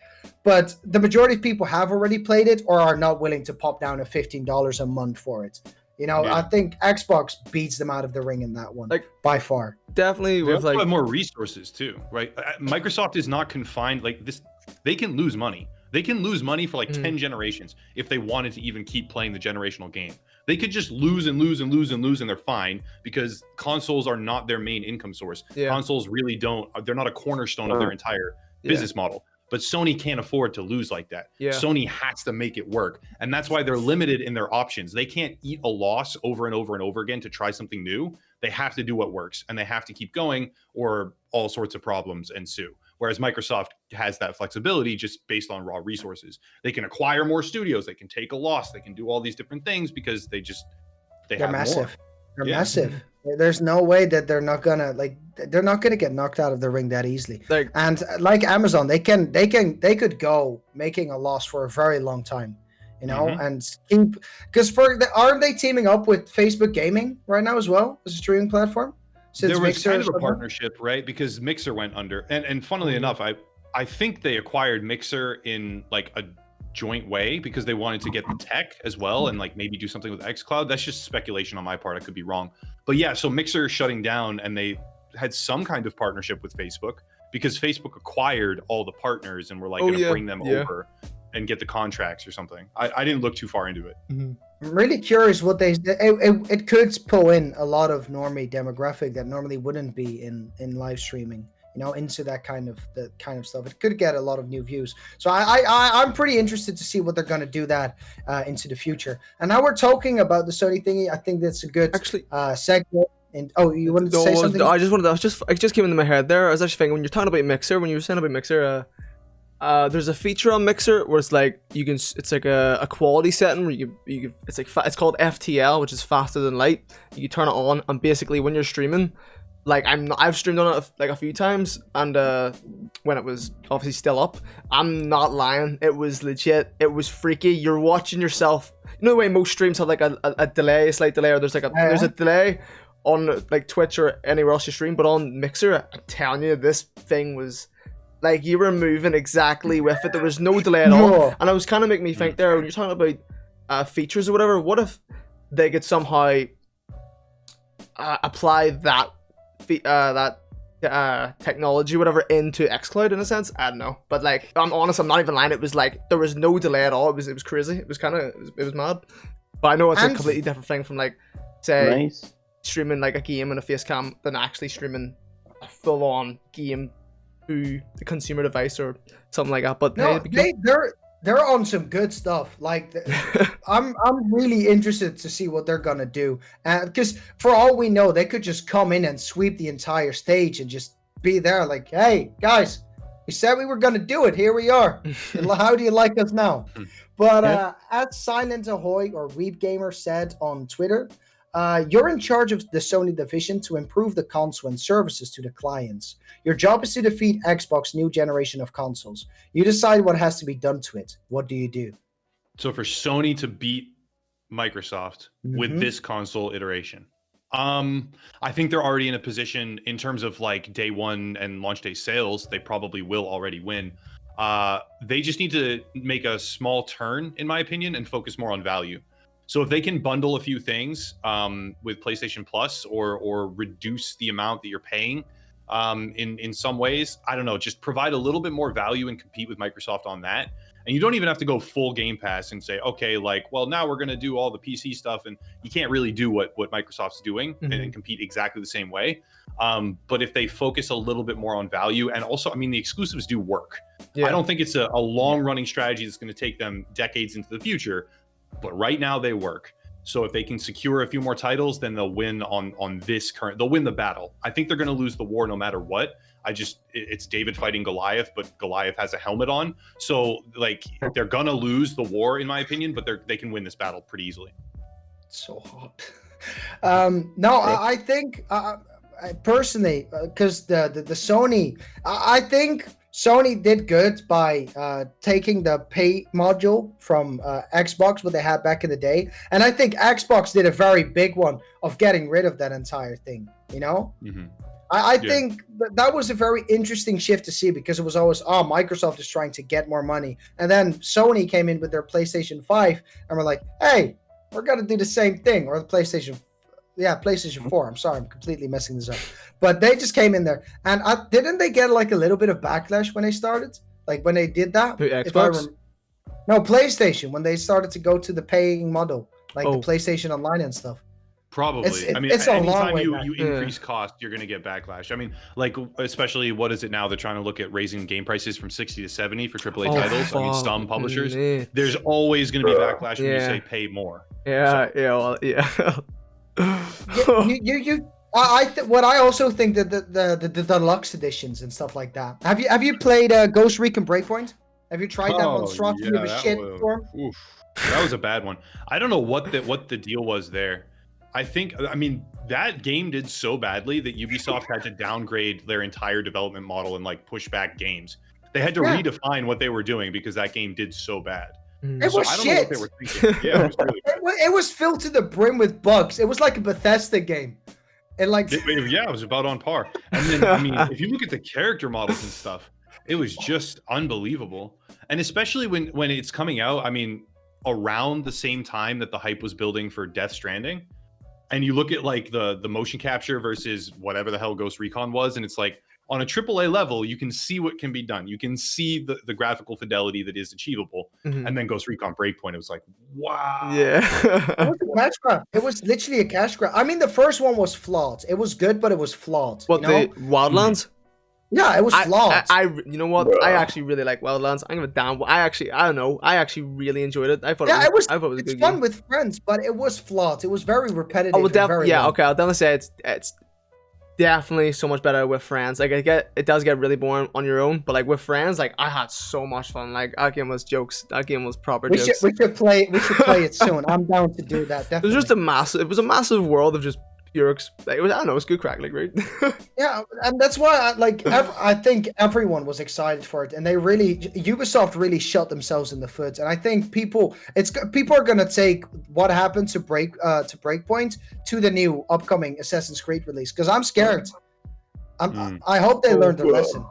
But the majority of people have already played it or are not willing to pop down a $15 a month for it. You know, Yeah. I think Xbox beats them out of the ring in that one, Like- by far. definitely They with also like have more resources too, right? Microsoft is not confined like this. They can lose money. They can lose money for like 10 generations if they wanted to even keep playing the generational game. They could just lose and lose and lose and lose, and they're fine because consoles are not their main income source. Yeah. Consoles really they're not a cornerstone of their entire business model. But Sony can't afford to lose like that. Yeah. Sony has to make it work. And that's why they're limited in their options. They can't eat a loss over and over and over again to try something new. They have to do what works, and they have to keep going, or all sorts of problems ensue. Whereas Microsoft has that flexibility just based on raw resources. They can acquire more studios. They can take a loss. They can do all these different things because they're have massive. more. They're Yeah. massive. There's no way that they're not gonna get knocked out of the ring that easily. like And like Amazon, they could go making a loss for a very long time, you know, Mhm. and keep, because aren't they teaming up with Facebook Gaming right now as well as a streaming platform? Since There was Mixer kind is of a over? partnership, right? Because Mixer went under, and funnily enough, I think they acquired Mixer in like a joint way because they wanted to get the tech as well and like maybe do something with xCloud. That's just speculation on my part. I could be wrong, but yeah. So Mixer is shutting down, and they had some kind of partnership with Facebook because Facebook acquired all the partners and were like going to bring them over and get the contracts or something. I didn't look too far into it. I'm really curious what it could pull in a lot of normie demographic that normally wouldn't be in live streaming, you know, into that kind of stuff. It could get a lot of new views. So I'm pretty interested to see what they're going to do that into the future. And now we're talking about the Sony thingy. I think that's a good actually segment. And you wanted to say something? it just came into my head there. I was actually thinking when you're talking about Mixer, when you were saying about Mixer, there's a feature on Mixer where it's like it's like a quality setting where it's called FTL, which is faster than light. You turn it on, and basically when you're streaming, like I've streamed on it like a few times, and when it was obviously still up, I'm not lying, it was legit, it was freaky. You're watching yourself, you know the way most streams have like a delay, a slight delay, or there's a delay on like Twitch or anywhere else you stream, but on Mixer, I'm telling you, this thing was like you were moving exactly with it. There was no delay at all, and it was kind of making me think there when you're talking about features or whatever. What if they could somehow apply that technology, whatever, into xCloud in a sense? I don't know, but like, I'm honest, I'm not even lying. It was like there was no delay at all. It was crazy. It was mad. But I know it's a completely different thing from like, say, streaming like a game and a face cam than actually streaming a full-on game to the consumer device or something like that. But no, they're on some good stuff. Like, I'm really interested to see what they're gonna do, because for all we know, they could just come in and sweep the entire stage and just be there. Like, hey guys, we said we were gonna do it. Here we are. How do you like us now? But as Silent Ahoy or Weeb Gamer said on Twitter, you're in charge of the Sony division to improve the console and services to the clients. Your job is to defeat Xbox's new generation of consoles. You decide what has to be done to it. What do you do? So for Sony to beat Microsoft with this console iteration, I think they're already in a position in terms of like day one and launch day sales. They probably will already win. They just need to make a small turn, in my opinion, and focus more on value. So if they can bundle a few things with PlayStation Plus or reduce the amount that you're paying in some ways, I don't know, just provide a little bit more value and compete with Microsoft on that. And you don't even have to go full Game Pass and say, okay, like, well, now we're going to do all the PC stuff, and you can't really do what Microsoft's doing and compete exactly the same way. But if they focus a little bit more on value, and also, I mean, the exclusives do work. Yeah. I don't think it's a long-running strategy that's going to take them decades into the future, but right now they work. So if they can secure a few more titles, then they'll win on this current. They'll win the battle. I think they're going to lose the war no matter what. It's David fighting Goliath, but Goliath has a helmet on. So like, they're gonna lose the war, in my opinion, but they can win this battle pretty easily. So hot. I think personally, because the Sony, I think Sony did good by taking the pay module from Xbox, what they had back in the day, and I think Xbox did a very big one of getting rid of that entire thing. You know. I think that was a very interesting shift to see, because it was always, Microsoft is trying to get more money. And then Sony came in with their PlayStation 5 and we're like, hey, we're going to do the same thing. Or the PlayStation 4. I'm sorry, I'm completely messing this up. But they just came in there. And didn't they get like a little bit of backlash when they started? Like when they did that? Xbox? No, PlayStation, when they started to go to the paying model, like the PlayStation Online and stuff. Probably. I mean, anytime you increase cost, you're going to get backlash. I mean, like, especially, what is it now? They're trying to look at raising game prices from 60 to 70 for AAA titles. I mean, some publishers. There's always going to be backlash when you say pay more. What I also think that the deluxe editions and stuff like that. Have you played Ghost Recon Breakpoint? Have you tried that monstrosity of a shit form? That was a bad one. I don't know what the deal was there. I mean, that game did so badly that Ubisoft had to downgrade their entire development model and like push back games. They had to redefine what they were doing because that game did so bad. It was I don't shit. know what they were thinking. Yeah, it was really bad. It was filled to the brim with bugs. It was like a Bethesda game. And like, it was about on par. And then, I mean, if you look at the character models and stuff, it was just unbelievable. And especially when it's coming out, I mean, around the same time that the hype was building for Death Stranding. And you look at like the motion capture versus whatever the hell Ghost Recon was, and it's like on a AAA level, you can see what can be done. You can see the graphical fidelity that is achievable. And then Ghost Recon Breakpoint, it was like, wow. Yeah. It was a cash grab. It was literally a cash grab. I mean, the first one was flawed. It was good, but it was flawed. What, the Wildlands? Yeah, it was flawed. You know what? I actually really like Wildlands. I'm gonna down. I don't know. I actually really enjoyed it. I thought it was a good fun game. with friends, but it was flawed. It was very repetitive. I'll definitely say it's definitely so much better with friends. Like it does get really boring on your own, but like with friends, like I had so much fun. Like that game was jokes. That game was proper jokes. We should play it soon. I'm down to do that. Definitely. It was just a massive world of just pure. Like, it was good crack, like, right? Yeah, and that's why I think everyone was excited for it, and Ubisoft really shot themselves in the foot. And I think people are gonna take what happened to Breakpoint to the new upcoming Assassin's Creed release, because I'm scared. I hope they learned their lesson.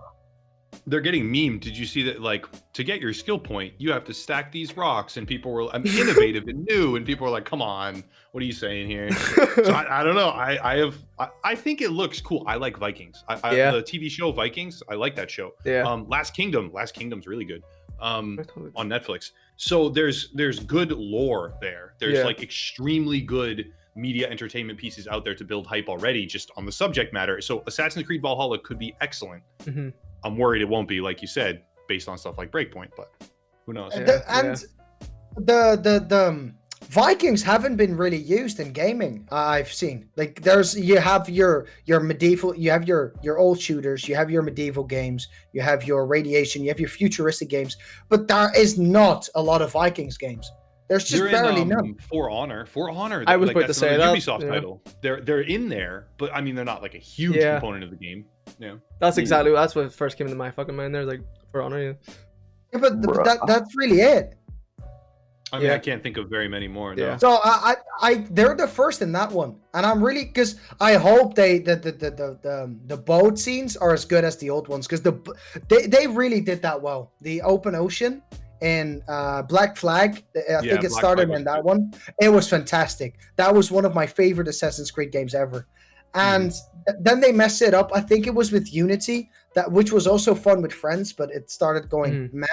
they're getting memed. Did you see that? Like, to get your skill point, you have to stack these rocks, and people were innovative and new, and people were like, "Come on, what are you saying here?" So I don't know. I think it looks cool. I like Vikings. Yeah. The TV show Vikings. I like that show. Yeah. Last Kingdom's really good. On Netflix. So there's good lore there. There's like extremely good media entertainment pieces out there to build hype already, just on the subject matter. So Assassin's Creed Valhalla could be excellent. Mm-hmm. I'm worried it won't be, like you said, based on stuff like Breakpoint, but who knows? The Vikings haven't been really used in gaming. I've seen, like, you have your medieval, you have your old shooters, you have your medieval games, you have your radiation, you have your futuristic games, but there is not a lot of Vikings games. There's just barely none. For Honor. I was about to say that. Ubisoft title. They're in there, but I mean they're not like a huge component of the game. Yeah. That's what first came into my fucking mind. There's like For Honor. Yeah, but that's really it. I mean, I can't think of very many more. No. Yeah. So they're the first in that one, and I'm really, because I hope the boat scenes are as good as the old ones, because they really did that well. The open ocean in Black Flag, I think it started in that one. It was fantastic. That was one of my favorite Assassin's Creed games ever. And then they messed it up. I think it was with Unity, which was also fun with friends, but it started going mad.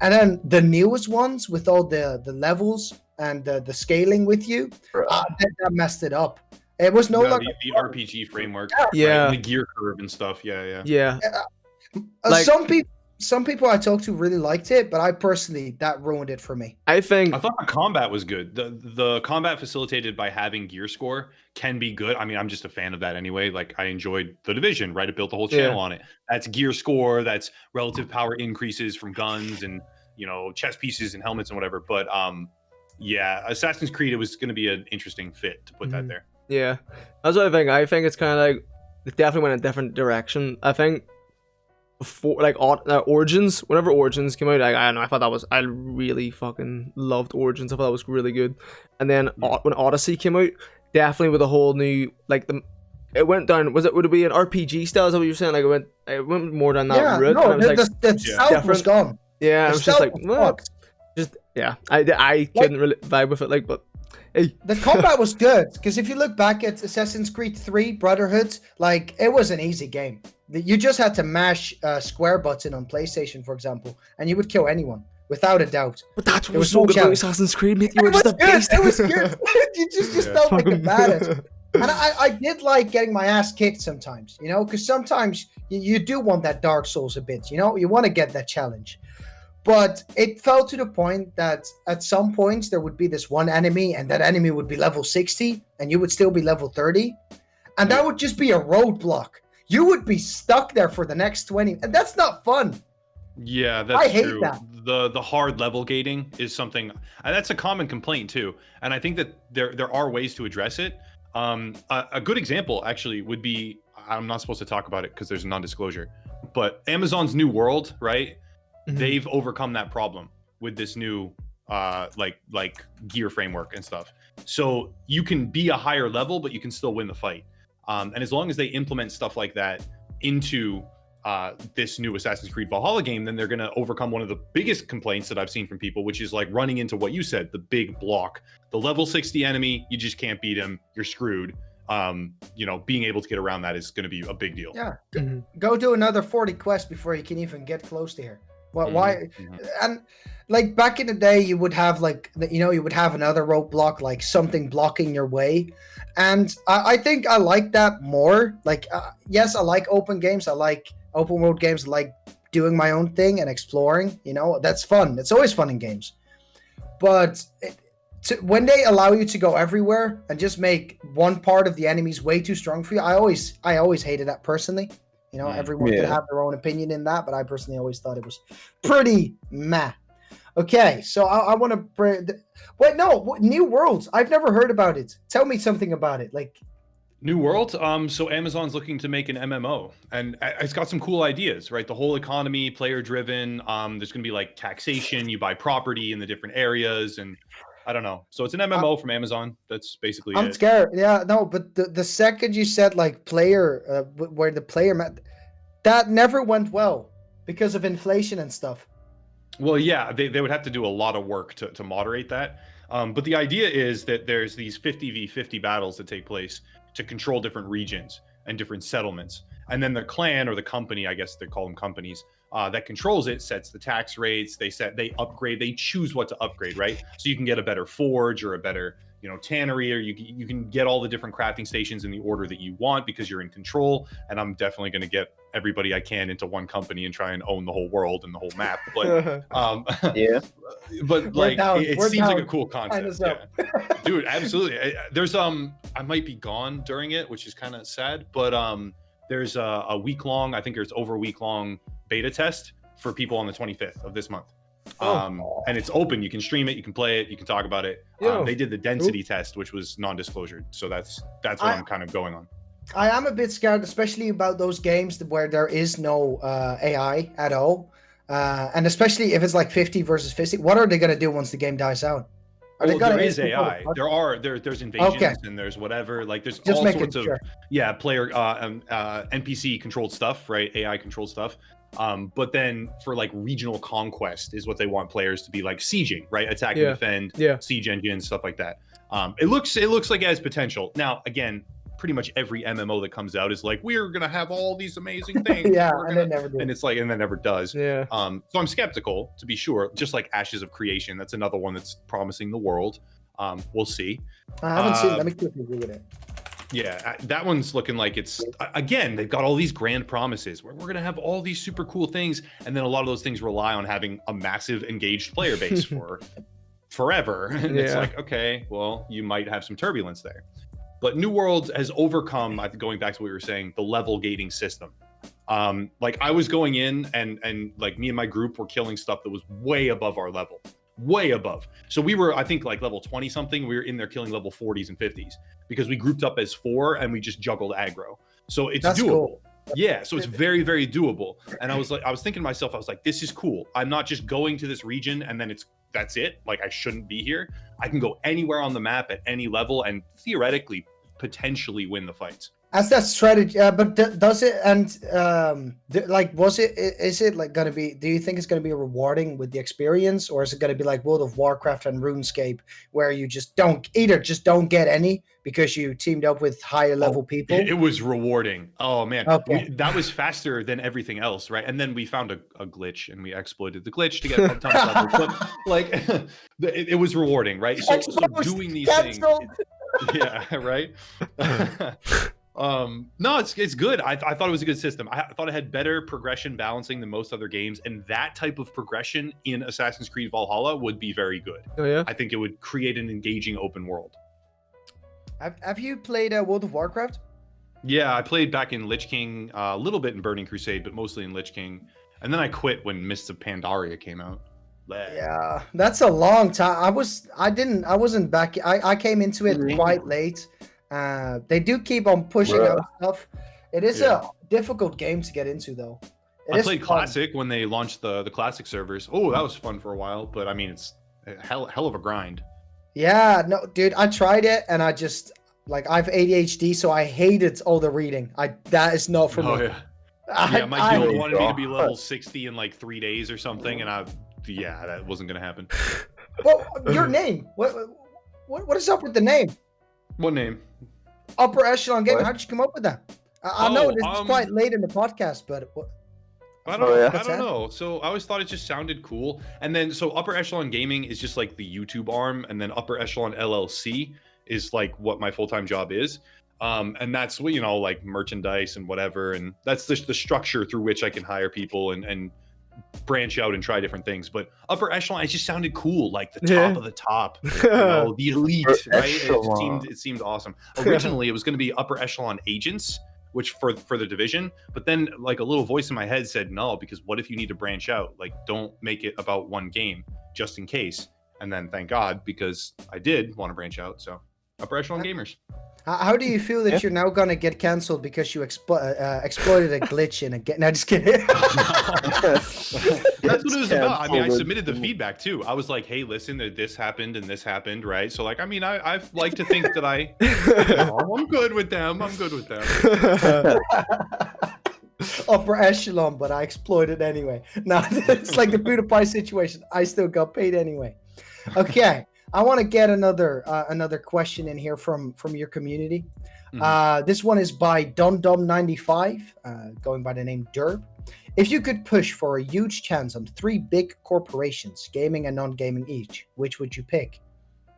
And then the newest ones with all the levels and the scaling with you, that messed it up. It was no longer the RPG framework, yeah, right? The gear curve and stuff. Yeah. Like, some people I talked to really liked it, but I personally, that ruined it for me. I thought the combat was good. The combat facilitated by having gear score can be good. I mean, I'm just a fan of that anyway. Like, I enjoyed The Division, right? It built the whole channel on it. That's gear score. That's relative power increases from guns and, chest pieces and helmets and whatever. But Assassin's Creed, it was going to be an interesting fit to put that there. Yeah, that's what I think. I think it's kind of like, it definitely went a different direction. I think before, like, Origins, whenever Origins came out, I don't know, I really fucking loved Origins. I thought that was really good. And then when Odyssey came out, definitely with a whole new, like, it went down, would it be an RPG style? Is that what you're saying? Like, it went more down that route. No, the stealth was gone. Yeah, I was just like, what? I couldn't really vibe with it, like, but hey. The combat was good, because if you look back at Assassin's Creed 3 Brotherhood, like, it was an easy game. You just had to mash square button on PlayStation, for example, and you would kill anyone, without a doubt. But that's what was so good about Assassin's Creed, mate. You were just a beast. It was good. You just felt like a badass. And I did like getting my ass kicked sometimes, because sometimes you do want that Dark Souls a bit, you want to get that challenge. But it fell to the point that at some points there would be this one enemy, and that enemy would be level 60, and you would still be level 30. And that would just be a roadblock. You would be stuck there for the next 20, and that's not fun. Yeah, that's true. I hate that. The hard level gating is something, and that's a common complaint too. And I think that there are ways to address it. A good example actually would be, I'm not supposed to talk about it because there's a non-disclosure, but Amazon's New World, right? Mm-hmm. They've overcome that problem with this new like gear framework and stuff. So you can be a higher level, but you can still win the fight. And as long as they implement stuff like that into this new Assassin's Creed Valhalla game, then they're going to overcome one of the biggest complaints that I've seen from people, which is like running into what you said, the big block, the level 60 enemy. You just can't beat him. You're screwed. Being able to get around that is going to be a big deal. Yeah. Go do another 40 quests before you can even get close to here. Well, why? And like back in the day, you would have you would have another roadblock, like something blocking your way. And I think I like that more. Like, yes, I like open games. I like open world games. I like doing my own thing and exploring. That's fun. It's always fun in games. But when they allow you to go everywhere and just make one part of the enemies way too strong for you, I always hated that personally. Everyone could have their own opinion in that, but I personally always thought it was pretty meh. Okay, so I want to wait. No, New Worlds. I've never heard about it. Tell me something about it. Like, New World. So Amazon's looking to make an MMO, and it's got some cool ideas, right? The whole economy, player driven. There's going to be like taxation. You buy property in the different areas, and I don't know. So it's an MMO from Amazon. That's basically I'm scared. Yeah, no, but the second you said like player, where the player met, that never went well. because of inflation and stuff. Well, yeah, they would have to do a lot of work to moderate that. But the idea is that there's these 50v50 battles that take place to control different regions and different settlements. And then the clan or the company, I guess they call them companies, that controls it sets the tax rates. They upgrade, they choose what to upgrade, right? So you can get a better forge or a better, tannery, or you can get all the different crafting stations in the order that you want because you're in control. And I'm definitely going to get everybody I can into one company and try and own the whole world and the whole map. But Yeah. but like it seems like a cool concept. Yeah. Dude, absolutely. There's I might be gone during it, which is kind of sad, but there's a week long, I think there's over a week long beta test for people on the 25th of this month. And it's open. You can stream it, you can play it, you can talk about it. They did the density test, which was non-disclosure, so that's what I'm kind of going on. I am a bit scared, especially about those games where there is no AI at all, and especially if it's like 50 versus 50. What are they going to do once the game dies out? There is AI. There's invasions and there's whatever. Like there's all sorts of player NPC controlled stuff, right? AI controlled stuff. But then for like regional conquest is what they want players to be, like sieging, right? Attack and defend, siege engines, stuff like that. It looks like it has potential. Now, again, pretty much every MMO that comes out is like, we're gonna have all these amazing things. And they never do. And it's like, and that never does. Yeah. So I'm skeptical, to be sure. Just like Ashes of Creation, that's another one that's promising the world. We'll see. I haven't seen. Let me quickly read it. Yeah, that one's looking like it's, again, they've got all these grand promises where we're going to have all these super cool things. And then a lot of those things rely on having a massive engaged player base for forever. And it's like, okay, well, you might have some turbulence there. But New Worlds has overcome, I think, going back to what we were saying, the level gating system. Like I was going in and like me and my group were killing stuff that was way above our level. Way above. So we were, I think, like level 20 something. We were in there killing level 40s and 50s because we grouped up as 4 and we just juggled aggro. So it's doable. Cool. Yeah, so it's very, very doable. And I was thinking to myself, I was like, this is cool. I'm not just going to this region and then that's it. Like I shouldn't be here. I can go anywhere on the map at any level and theoretically potentially win the fights. As that strategy, but does it, and is it like going to be, do you think it's going to be rewarding with the experience, or is it going to be like World of Warcraft and RuneScape where you just don't get any because you teamed up with higher level people? It was rewarding. Oh man, okay. That was faster than everything else, right? And then we found a glitch and we exploited the glitch to get a ton of levels. But like it was rewarding, right? So doing these things, yeah, right. No, it's good. I thought it was a good system. I thought it had better progression balancing than most other games, and that type of progression in Assassin's Creed Valhalla would be very good. Oh yeah, I think it would create an engaging open world. Have you played World of Warcraft? Yeah, I played back in Lich King, a little bit in Burning Crusade, but mostly in Lich King, and then I quit when Mists of Pandaria came out. Yeah, that's a long time. I wasn't back. I came into it quite late. They do keep on pushing out stuff. It is a difficult game to get into, though. I played Classic when they launched the Classic servers. Oh, that was fun for a while, but I mean, it's a hell of a grind. Yeah, no, dude, I tried it, and I just, like, I have ADHD, so I hated all the reading. That is not for me. Yeah, my guild wanted me to be level 60 in like 3 days or something, and that wasn't gonna happen. Well, your name, what is up with the name? What name? Upper Echelon Gamers. How did you come up with that? I know this is quite late in the podcast, but I don't know. So I always thought it just sounded cool. And then so Upper Echelon Gaming is just like the YouTube arm, and then Upper Echelon LLC is like what my full-time job is. And that's what, like merchandise and whatever, and that's the structure through which I can hire people and branch out and try different things. But Upper Echelon, it just sounded cool, like the top of the top, the elite, right? It seemed awesome. Originally, it was going to be Upper Echelon Agents, which for the division, but then like a little voice in my head said no, because what if you need to branch out? Like, don't make it about one game, just in case. And then thank God, because I did want to branch out. So Upper Echelon Gamers. How do you feel that you're now gonna get cancelled because you exploited a glitch in a game? No, just kidding. That's what it was about. I mean, I submitted the feedback too. I was like, "Hey, listen, this happened and this happened, right?" So, like, I mean, I like to think that I'm good with them. I'm good with them. upper echelon, but I exploited anyway. No, it's like the PewDiePie situation. I still got paid anyway. Okay, I want to get another question in here from your community. This one is by DumDum95, going by the name Derb. If you could push for a huge chance on 3 big corporations, gaming and non-gaming each, which would you pick?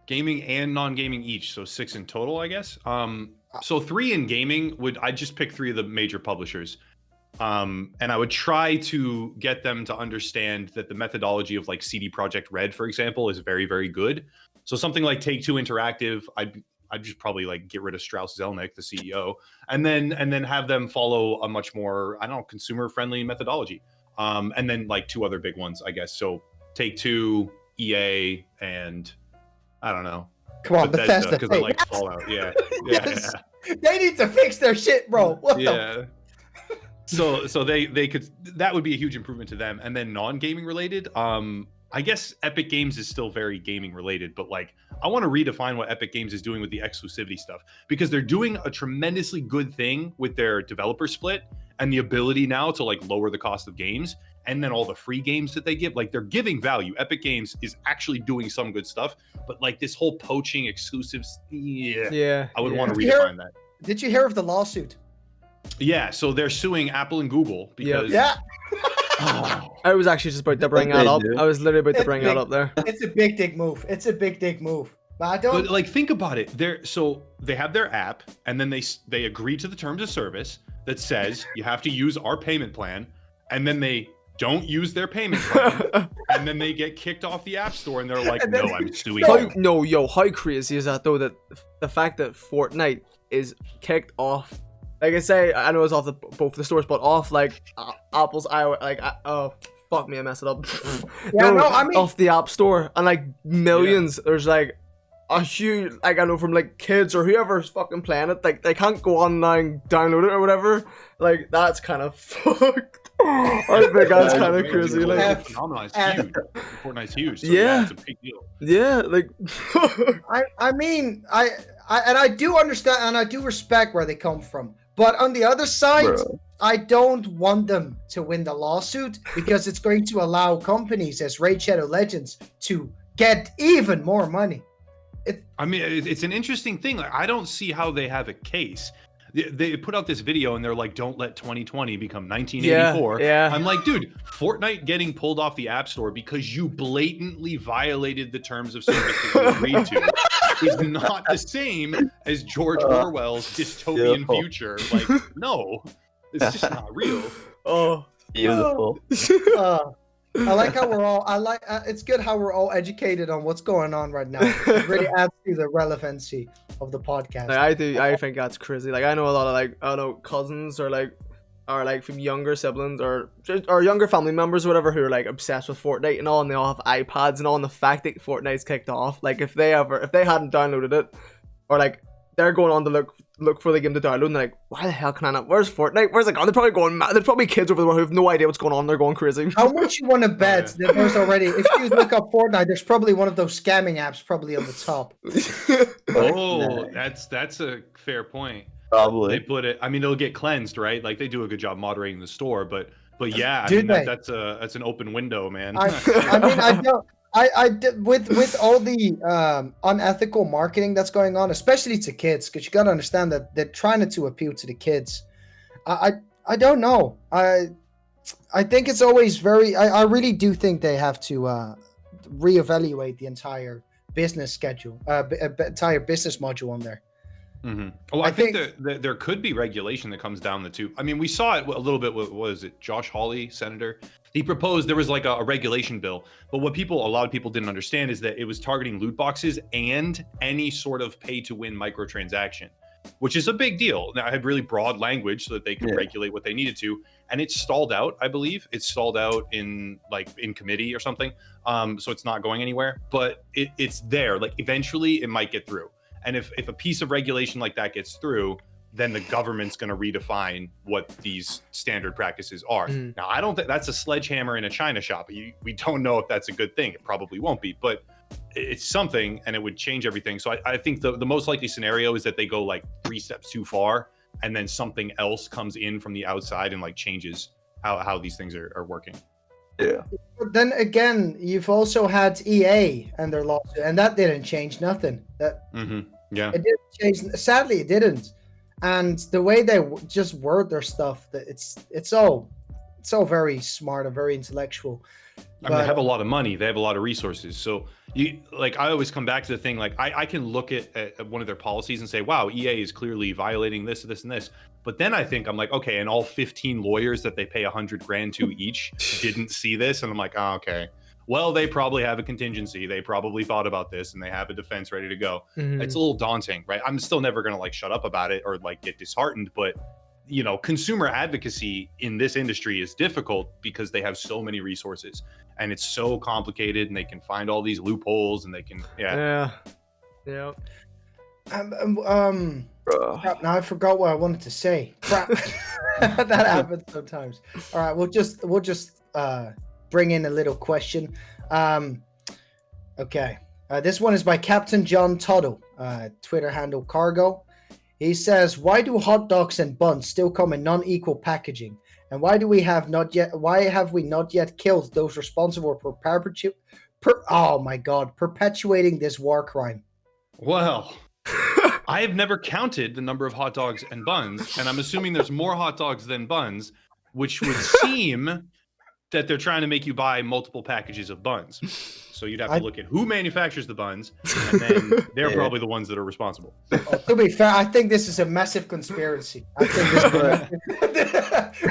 Gaming and non-gaming each, so 6 in total, I guess. So 3 in gaming I'd just pick 3 of the major publishers. And I would try to get them to understand that the methodology of like CD Projekt Red, for example, is very, very good. So something like Take-Two Interactive, I'd just probably like get rid of Strauss Zelnick, the CEO, and then have them follow a much more, I don't know, consumer-friendly methodology. And then like 2 other big ones, I guess. So Take-Two, EA, and I don't know. Come on, Bethesda, because I like Fallout. Yeah. Yes. They need to fix their shit, bro. What the? So they could, that would be a huge improvement to them. And then non-gaming related, I guess Epic Games is still very gaming related, but like I want to redefine what Epic Games is doing with the exclusivity stuff, because they're doing a tremendously good thing with their developer split and the ability now to like lower the cost of games, and then all the free games that they give, like they're giving value. Epic Games is actually doing some good stuff, but like this whole poaching exclusives, I would want to redefine that. Did you hear of the lawsuit? Yeah, so they're suing Apple and Google because I was actually just about to bring that up. I was literally about to bring that up there. It's a big dick move. It's a big dick move. But I don't. But like, think about it. So they have their app, and then they agree to the terms of service that says you have to use our payment plan, and then they don't use their payment plan, and then they get kicked off the App Store, and they're like, "No, I'm suing you." How crazy is that though? That the fact that Fortnite is kicked off. Like I say, I know it's off both the stores, but off like Apple's iOS, like oh fuck me, I messed it up. I mean off the App Store, and like millions. There's like a huge, like I know from like kids or whoever's fucking playing it, like they can't go online download it or whatever. Like that's kind of fucked. I think that's kind of crazy. Like Fortnite's huge. Fortnite's huge. So yeah, it's a big deal. Yeah, like I mean I do understand and I do respect where they come from. But on the other side, I don't want them to win the lawsuit, because it's going to allow companies as Raid Shadow Legends to get even more money. I mean, it's an interesting thing. Like, I don't see how they have a case. They put out this video and they're like, "Don't let 2020 become 1984." Yeah. I'm like, dude, Fortnite getting pulled off the App Store because you blatantly violated the terms of service that you agreed to is not the same as George Orwell's dystopian future. Like, no, it's just not real. Oh, beautiful. I like how we're all. It's good how we're all educated on what's going on right now. It really adds to the relevancy of the podcast. Like, I think that's crazy. Like I know a lot of like cousins or from younger siblings or younger family members or whatever who are like obsessed with Fortnite and all, and they all have iPads and all, and the fact that Fortnite's kicked off, like if they hadn't downloaded it, or like they're going on to look for the game to download, and they're like, why the hell can I not? Where's Fortnite? Where's it gone? They're probably going mad. There's probably kids over there who have no idea what's going on. They're going crazy. How much you want to bet that there's already, if you look up Fortnite, there's probably one of those scamming apps probably on the top. Oh, that's a fair point. Probably. They put it, I mean, it'll get cleansed, right? Like they do a good job moderating the store, but yeah, I mean, that's an open window, man. I mean, I don't. With all the unethical marketing that's going on, especially to kids, because you got to understand that they're trying to appeal to the kids. I don't know. I think it's always I really do think they have to reevaluate the entire business schedule, entire business module on there. Mm-hmm. Well, I think there could be regulation that comes down the tube. I mean, we saw it a little bit with, what is it, Josh Hawley, senator? He proposed there was like a regulation bill, but what a lot of people didn't understand is that it was targeting loot boxes and any sort of pay-to-win microtransaction, which is a big deal. Now, I had really broad language so that they could regulate what they needed to, and it stalled out, I believe. It stalled out in committee or something, so it's not going anywhere, but it's there. Like, eventually, it might get through. And if a piece of regulation like that gets through, then the government's going to redefine what these standard practices are. Now, I don't think that's a sledgehammer in a china shop. We don't know if that's a good thing. It probably won't be, but it's something, and it would change everything. So I think the most likely scenario is that they go like 3 steps too far and then something else comes in from the outside and like changes how these things are working. Yeah. But then again, you've also had EA and their lawsuit, and that didn't change nothing. Yeah. It didn't change. Sadly, it didn't. And the way they just word their stuff, that it's all very smart and very intellectual. I mean, they have a lot of money. They have a lot of resources. So you like, I always come back to the thing. Like, I can look at one of their policies and say, wow, EA is clearly violating this, and this. But then I think I'm like, okay, and all 15 lawyers that they pay $100,000 to each didn't see this, and I'm like, oh, okay. Well, they probably have a contingency. They probably thought about this, and they have a defense ready to go. It's a little daunting, right? I'm still never gonna like shut up about it or like get disheartened, but you know, consumer advocacy in this industry is difficult because they have so many resources and it's so complicated, and they can find all these loopholes, and they can Yeah. Crap, now I forgot what I wanted to say. Crap. That happens sometimes. All right, we'll just bring in a little question. Okay. This one is by Captain John Tuttle, Twitter handle Cargo. He says, "Why do hot dogs and buns still come in non-equal packaging? And why have we not yet killed those responsible for perpetuating this war crime?" Well, I have never counted the number of hot dogs and buns, and I'm assuming there's more hot dogs than buns, which would seem that they're trying to make you buy multiple packages of buns. So you'd have to look at who manufactures the buns, and then they're probably the ones that are responsible. To be fair, I think this is a massive conspiracy. I think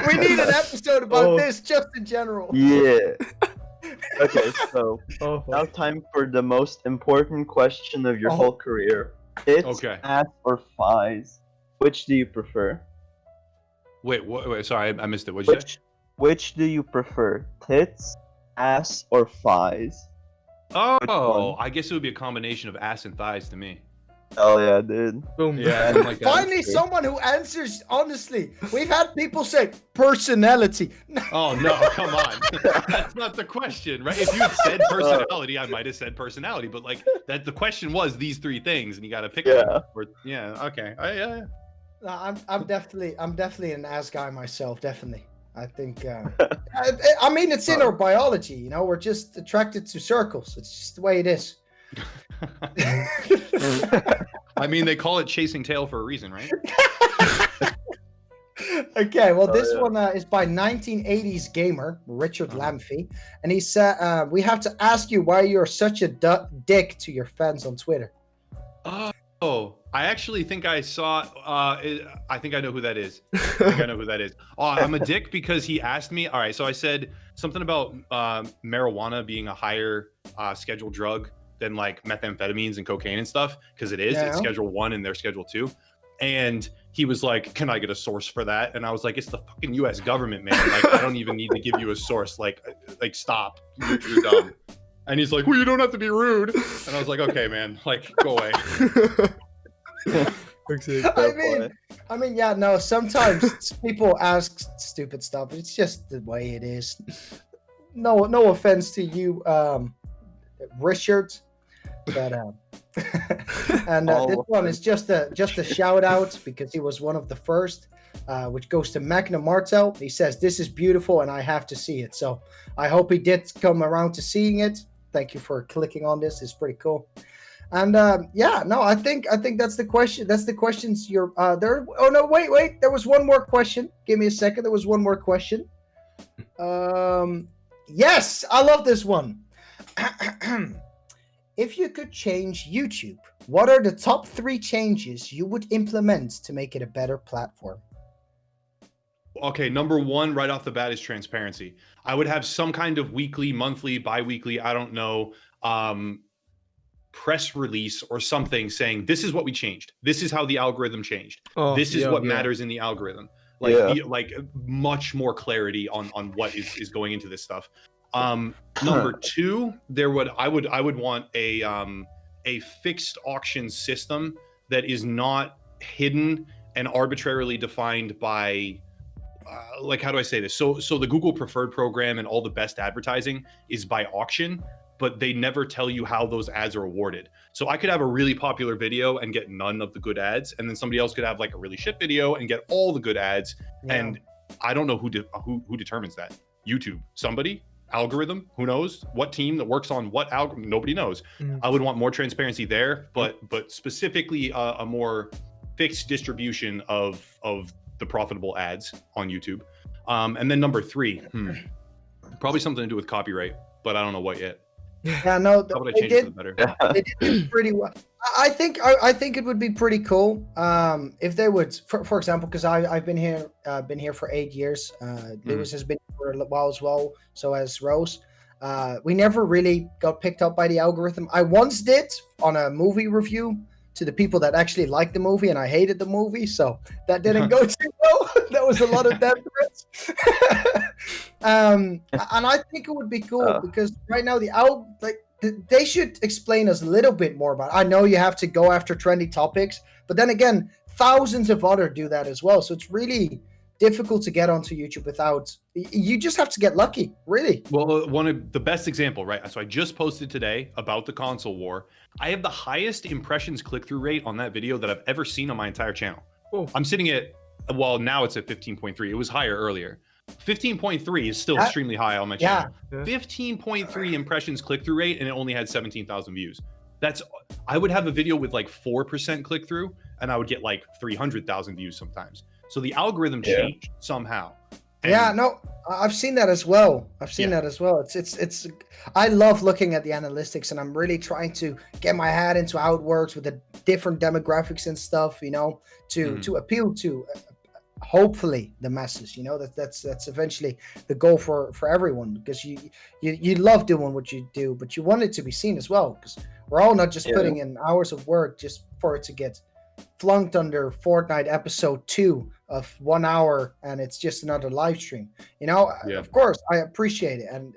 we need an episode about this just in general. Yeah. Okay, so now time for the most important question of your whole career. Tits, ass, or thighs? Which do you prefer? Wait, sorry, I missed it. What'd you say? Which do you prefer? Tits, ass, or thighs? Oh, I guess it would be a combination of ass and thighs to me. Oh yeah, dude. Boom. Yeah. Like Finally, someone who answers honestly. We've had people say personality. Oh no, come on. That's not the question, right? If you had said personality, I might have said personality, but like that, the question was these three things, and you got to pick one. Or, okay. No, I'm definitely an ass guy myself. Definitely. I think. I mean, it's in our biology. You know, we're just attracted to circles. It's just the way it is. I mean, they call it chasing tail for a reason, right? Okay, well, this one is by 1980s gamer Richard Lamphy, and he said, "We have to ask you why you're such a dick to your fans on Twitter." Oh, I actually think I saw. I think I know who that is. Oh, I'm a dick because he asked me. All right, so I said something about marijuana being a higher scheduled drug than like methamphetamines and cocaine and stuff, because it is. It's Schedule 1 and they're Schedule 2. And he was like, "Can I get a source for that?" And I was like, "It's the fucking U.S. government, man. Like, I don't even need to give you a source. Like stop. You're dumb." And he's like, "Well, you don't have to be rude." And I was like, "Okay, man. Like, go away." I mean, yeah, no. Sometimes people ask stupid stuff. It's just the way it is. No offense to you, Richard, but and this one is just a shout out because he was one of the first, which goes to Magna Martel. He says, "This is beautiful and I have to see it." So I hope he did come around to seeing it. Thank you for clicking on this. It's pretty cool. And I think that's the question. That's the questions you're there. Oh no, wait. There was one more question. Give me a second. There was one more question. Yes, I love this one. If you could change YouTube, what are the top 3 changes you would implement to make it a better platform? Okay, number 1 right off the bat is transparency. I would have some kind of weekly, monthly, bi-weekly, I don't know, press release or something saying, this is what we changed. This is how the algorithm changed. This is what matters in the algorithm. Like much more clarity on what is going into this stuff. Number 2, I would want a fixed auction system that is not hidden and arbitrarily defined by like, how do I say this? So the Google Preferred program and all the best advertising is by auction. but they never tell you how those ads are awarded. So I could have a really popular video and get none of the good ads, and then somebody else could have like a really shit video and get all the good ads. Yeah. And I don't know who determines that. YouTube, somebody, algorithm, who knows? What team that works on what algorithm? Nobody knows. I would want more transparency there, but specifically a more fixed distribution of the profitable ads on YouTube. And then number 3, probably something to do with copyright, but I don't know what yet. Yeah, no, How would I change it for the better? they did pretty well. I think it would be pretty cool if they would, for example, because I've been here for 8 years. Lewis has been here for a while as well. So has Rose. We never really got picked up by the algorithm. I once did on a movie review to the people that actually liked the movie, and I hated the movie, so that didn't go too well. That was a lot of death threats. And I think it would be cool because right now they should explain us a little bit more about it. I know you have to go after trendy topics, but then again, thousands of others do that as well. So it's really difficult to get onto YouTube without, you just have to get lucky, really. Well, one of the best example, right? So I just posted today about the console war. I have the highest impressions click-through rate on that video that I've ever seen on my entire channel. Oh. I'm sitting at, well, now it's at 15.3. It was higher earlier. 15.3 is still extremely high on my channel. Yeah. 15.3 impressions click-through rate, and it only had 17,000 views. I would have a video with like 4% click-through, and I would get like 300,000 views sometimes. So the algorithm changed somehow. And yeah, no, I've seen that as well. It's I love looking at the analytics, and I'm really trying to get my head into how it works with the different demographics and stuff, to appeal to hopefully the masses. That's eventually the goal for everyone, because you love doing what you do, but you want it to be seen as well, because we're all not just putting in hours of work just for it to get flunked under Fortnite episode 2 of 1 hour, and it's just another live stream. Of course I appreciate it, and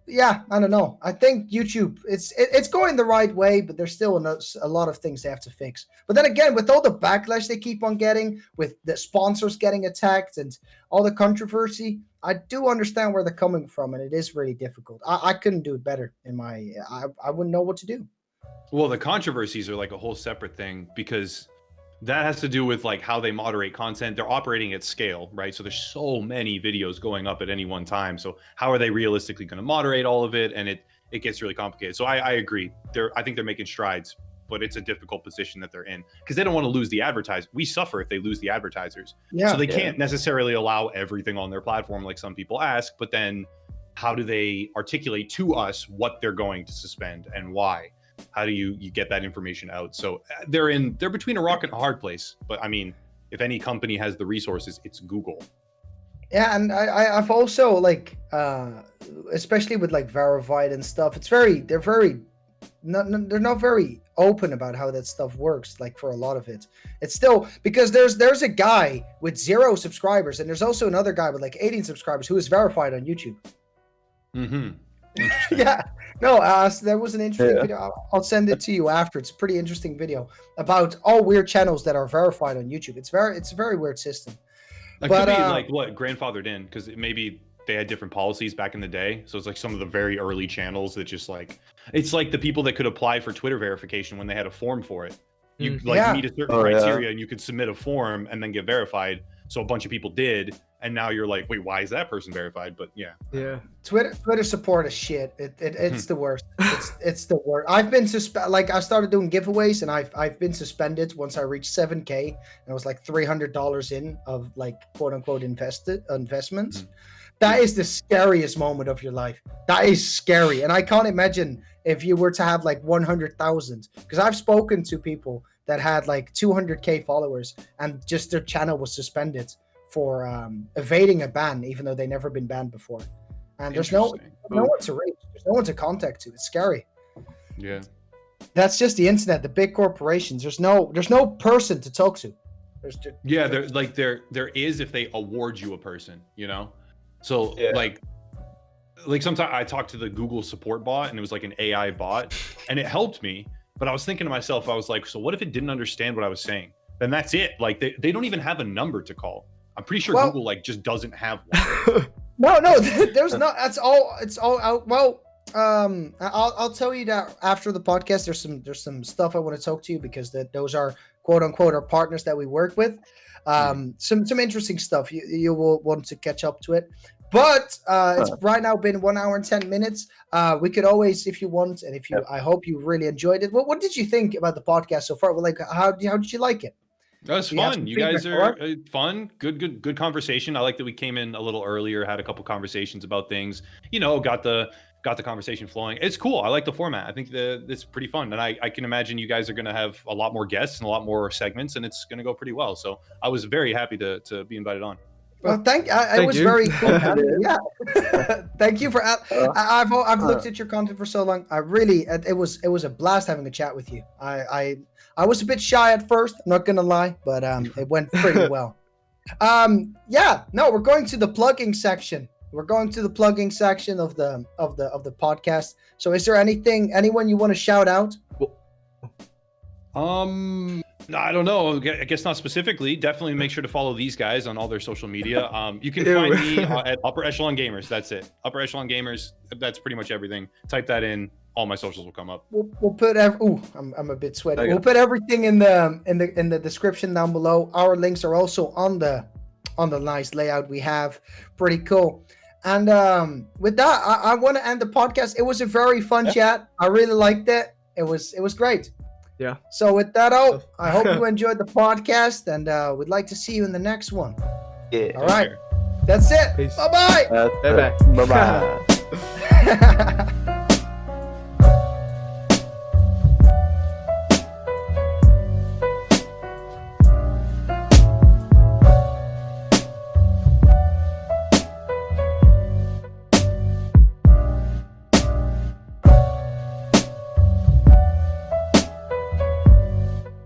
I don't know, I think YouTube it's going the right way, but there's still a lot of things they have to fix. But then again, with all the backlash they keep on getting, with the sponsors getting attacked and all the controversy, I do understand where they're coming from, and it is really difficult. I couldn't do it better I wouldn't know what to do. Well, the controversies are like a whole separate thing, because that has to do with like how they moderate content. They're operating at scale, right? So there's so many videos going up at any one time. So how are they realistically going to moderate all of it? And it gets really complicated. So I agree. I think they're making strides, but it's a difficult position that they're in, because they don't want to lose the advertisers. We suffer if they lose the advertisers. So they can't necessarily allow everything on their platform like some people ask, but then how do they articulate to us what they're going to suspend and why? How do you get that information out? So they're between a rock and a hard place. But I mean, if any company has the resources, it's Google. Yeah, and I've also especially with like verified and stuff, they're not very open about how that stuff works. Like for a lot of it, it's still, because there's a guy with 0 subscribers, and there's also another guy with like 18 subscribers who is verified on YouTube. Yeah, no, there was an interesting video. I'll send it to you after. It's a pretty interesting video about all weird channels that are verified on YouTube. It's a very weird system. It could be like what grandfathered in, because maybe they had different policies back in the day. So it's like some of the very early channels that just like, it's like the people that could apply for Twitter verification when they had a form for it. You meet a certain criteria and you could submit a form and then get verified. So a bunch of people did, and now you're like, wait, why is that person verified? But yeah. Twitter support is shit. It's the worst. It's the worst. I've been I started doing giveaways, and I've been suspended once I reached 7K, and it was like $300 in of like quote unquote investments. That is the scariest moment of your life. That is scary, and I can't imagine if you were to have like 100,000, because I've spoken to people that had like 200K followers, and just their channel was suspended for evading a ban, even though they never been banned before. And there's no one to reach. There's no one to contact to. It's scary. Yeah. That's just the internet, the big corporations. There's no person to talk to. There is if they award you a person, So like sometimes I talked to the Google support bot, and it was like an AI bot, and it helped me. But I was thinking to myself, I was like, so what if it didn't understand what I was saying? Then that's it. Like they don't even have a number to call. I'm pretty sure Google just doesn't have one. No, there's not. It's all out. Well, I'll tell you that after the podcast. There's some stuff I want to talk to you because those are quote unquote our partners that we work with. Some interesting stuff. You will want to catch up to it. But it's right now been 1 hour and 10 minutes. We could always, if you want, and if you, I hope you really enjoyed it. What did you think about the podcast so far? Well, like, how did you like it? That was fun. You guys are fun. Good conversation. I like that we came in a little earlier, had a couple conversations about things. You know, got the conversation flowing. It's cool. I like the format. I think it's pretty fun, and I can imagine you guys are going to have a lot more guests and a lot more segments, and it's going to go pretty well. So I was very happy to be invited on. Well, it was very cool. Yeah, thank you for. I've looked at your content for so long. I really, it was a blast having a chat with you. I was a bit shy at first. I'm not gonna lie, but it went pretty well. Yeah, no, we're going to the plugging section. We're going to the plugging section of the podcast. So, is there anyone you want to shout out? I don't know. I guess not specifically. Definitely make sure to follow these guys on all their social media. You can find me at Upper Echelon Gamers. That's it. Upper Echelon Gamers. That's pretty much everything. Type that in. All my socials will come up. We'll put I'm a bit sweaty. Okay. We'll put everything in the description down below. Our links are also on the nice layout we have. Pretty cool. And with that, I want to end the podcast. It was a very fun chat. I really liked it. It was great. Yeah. So with that out, I hope you enjoyed the podcast, and we'd like to see you in the next one. Yeah. All right. That's it. Peace. Bye-bye. Bye-bye. Bye-bye.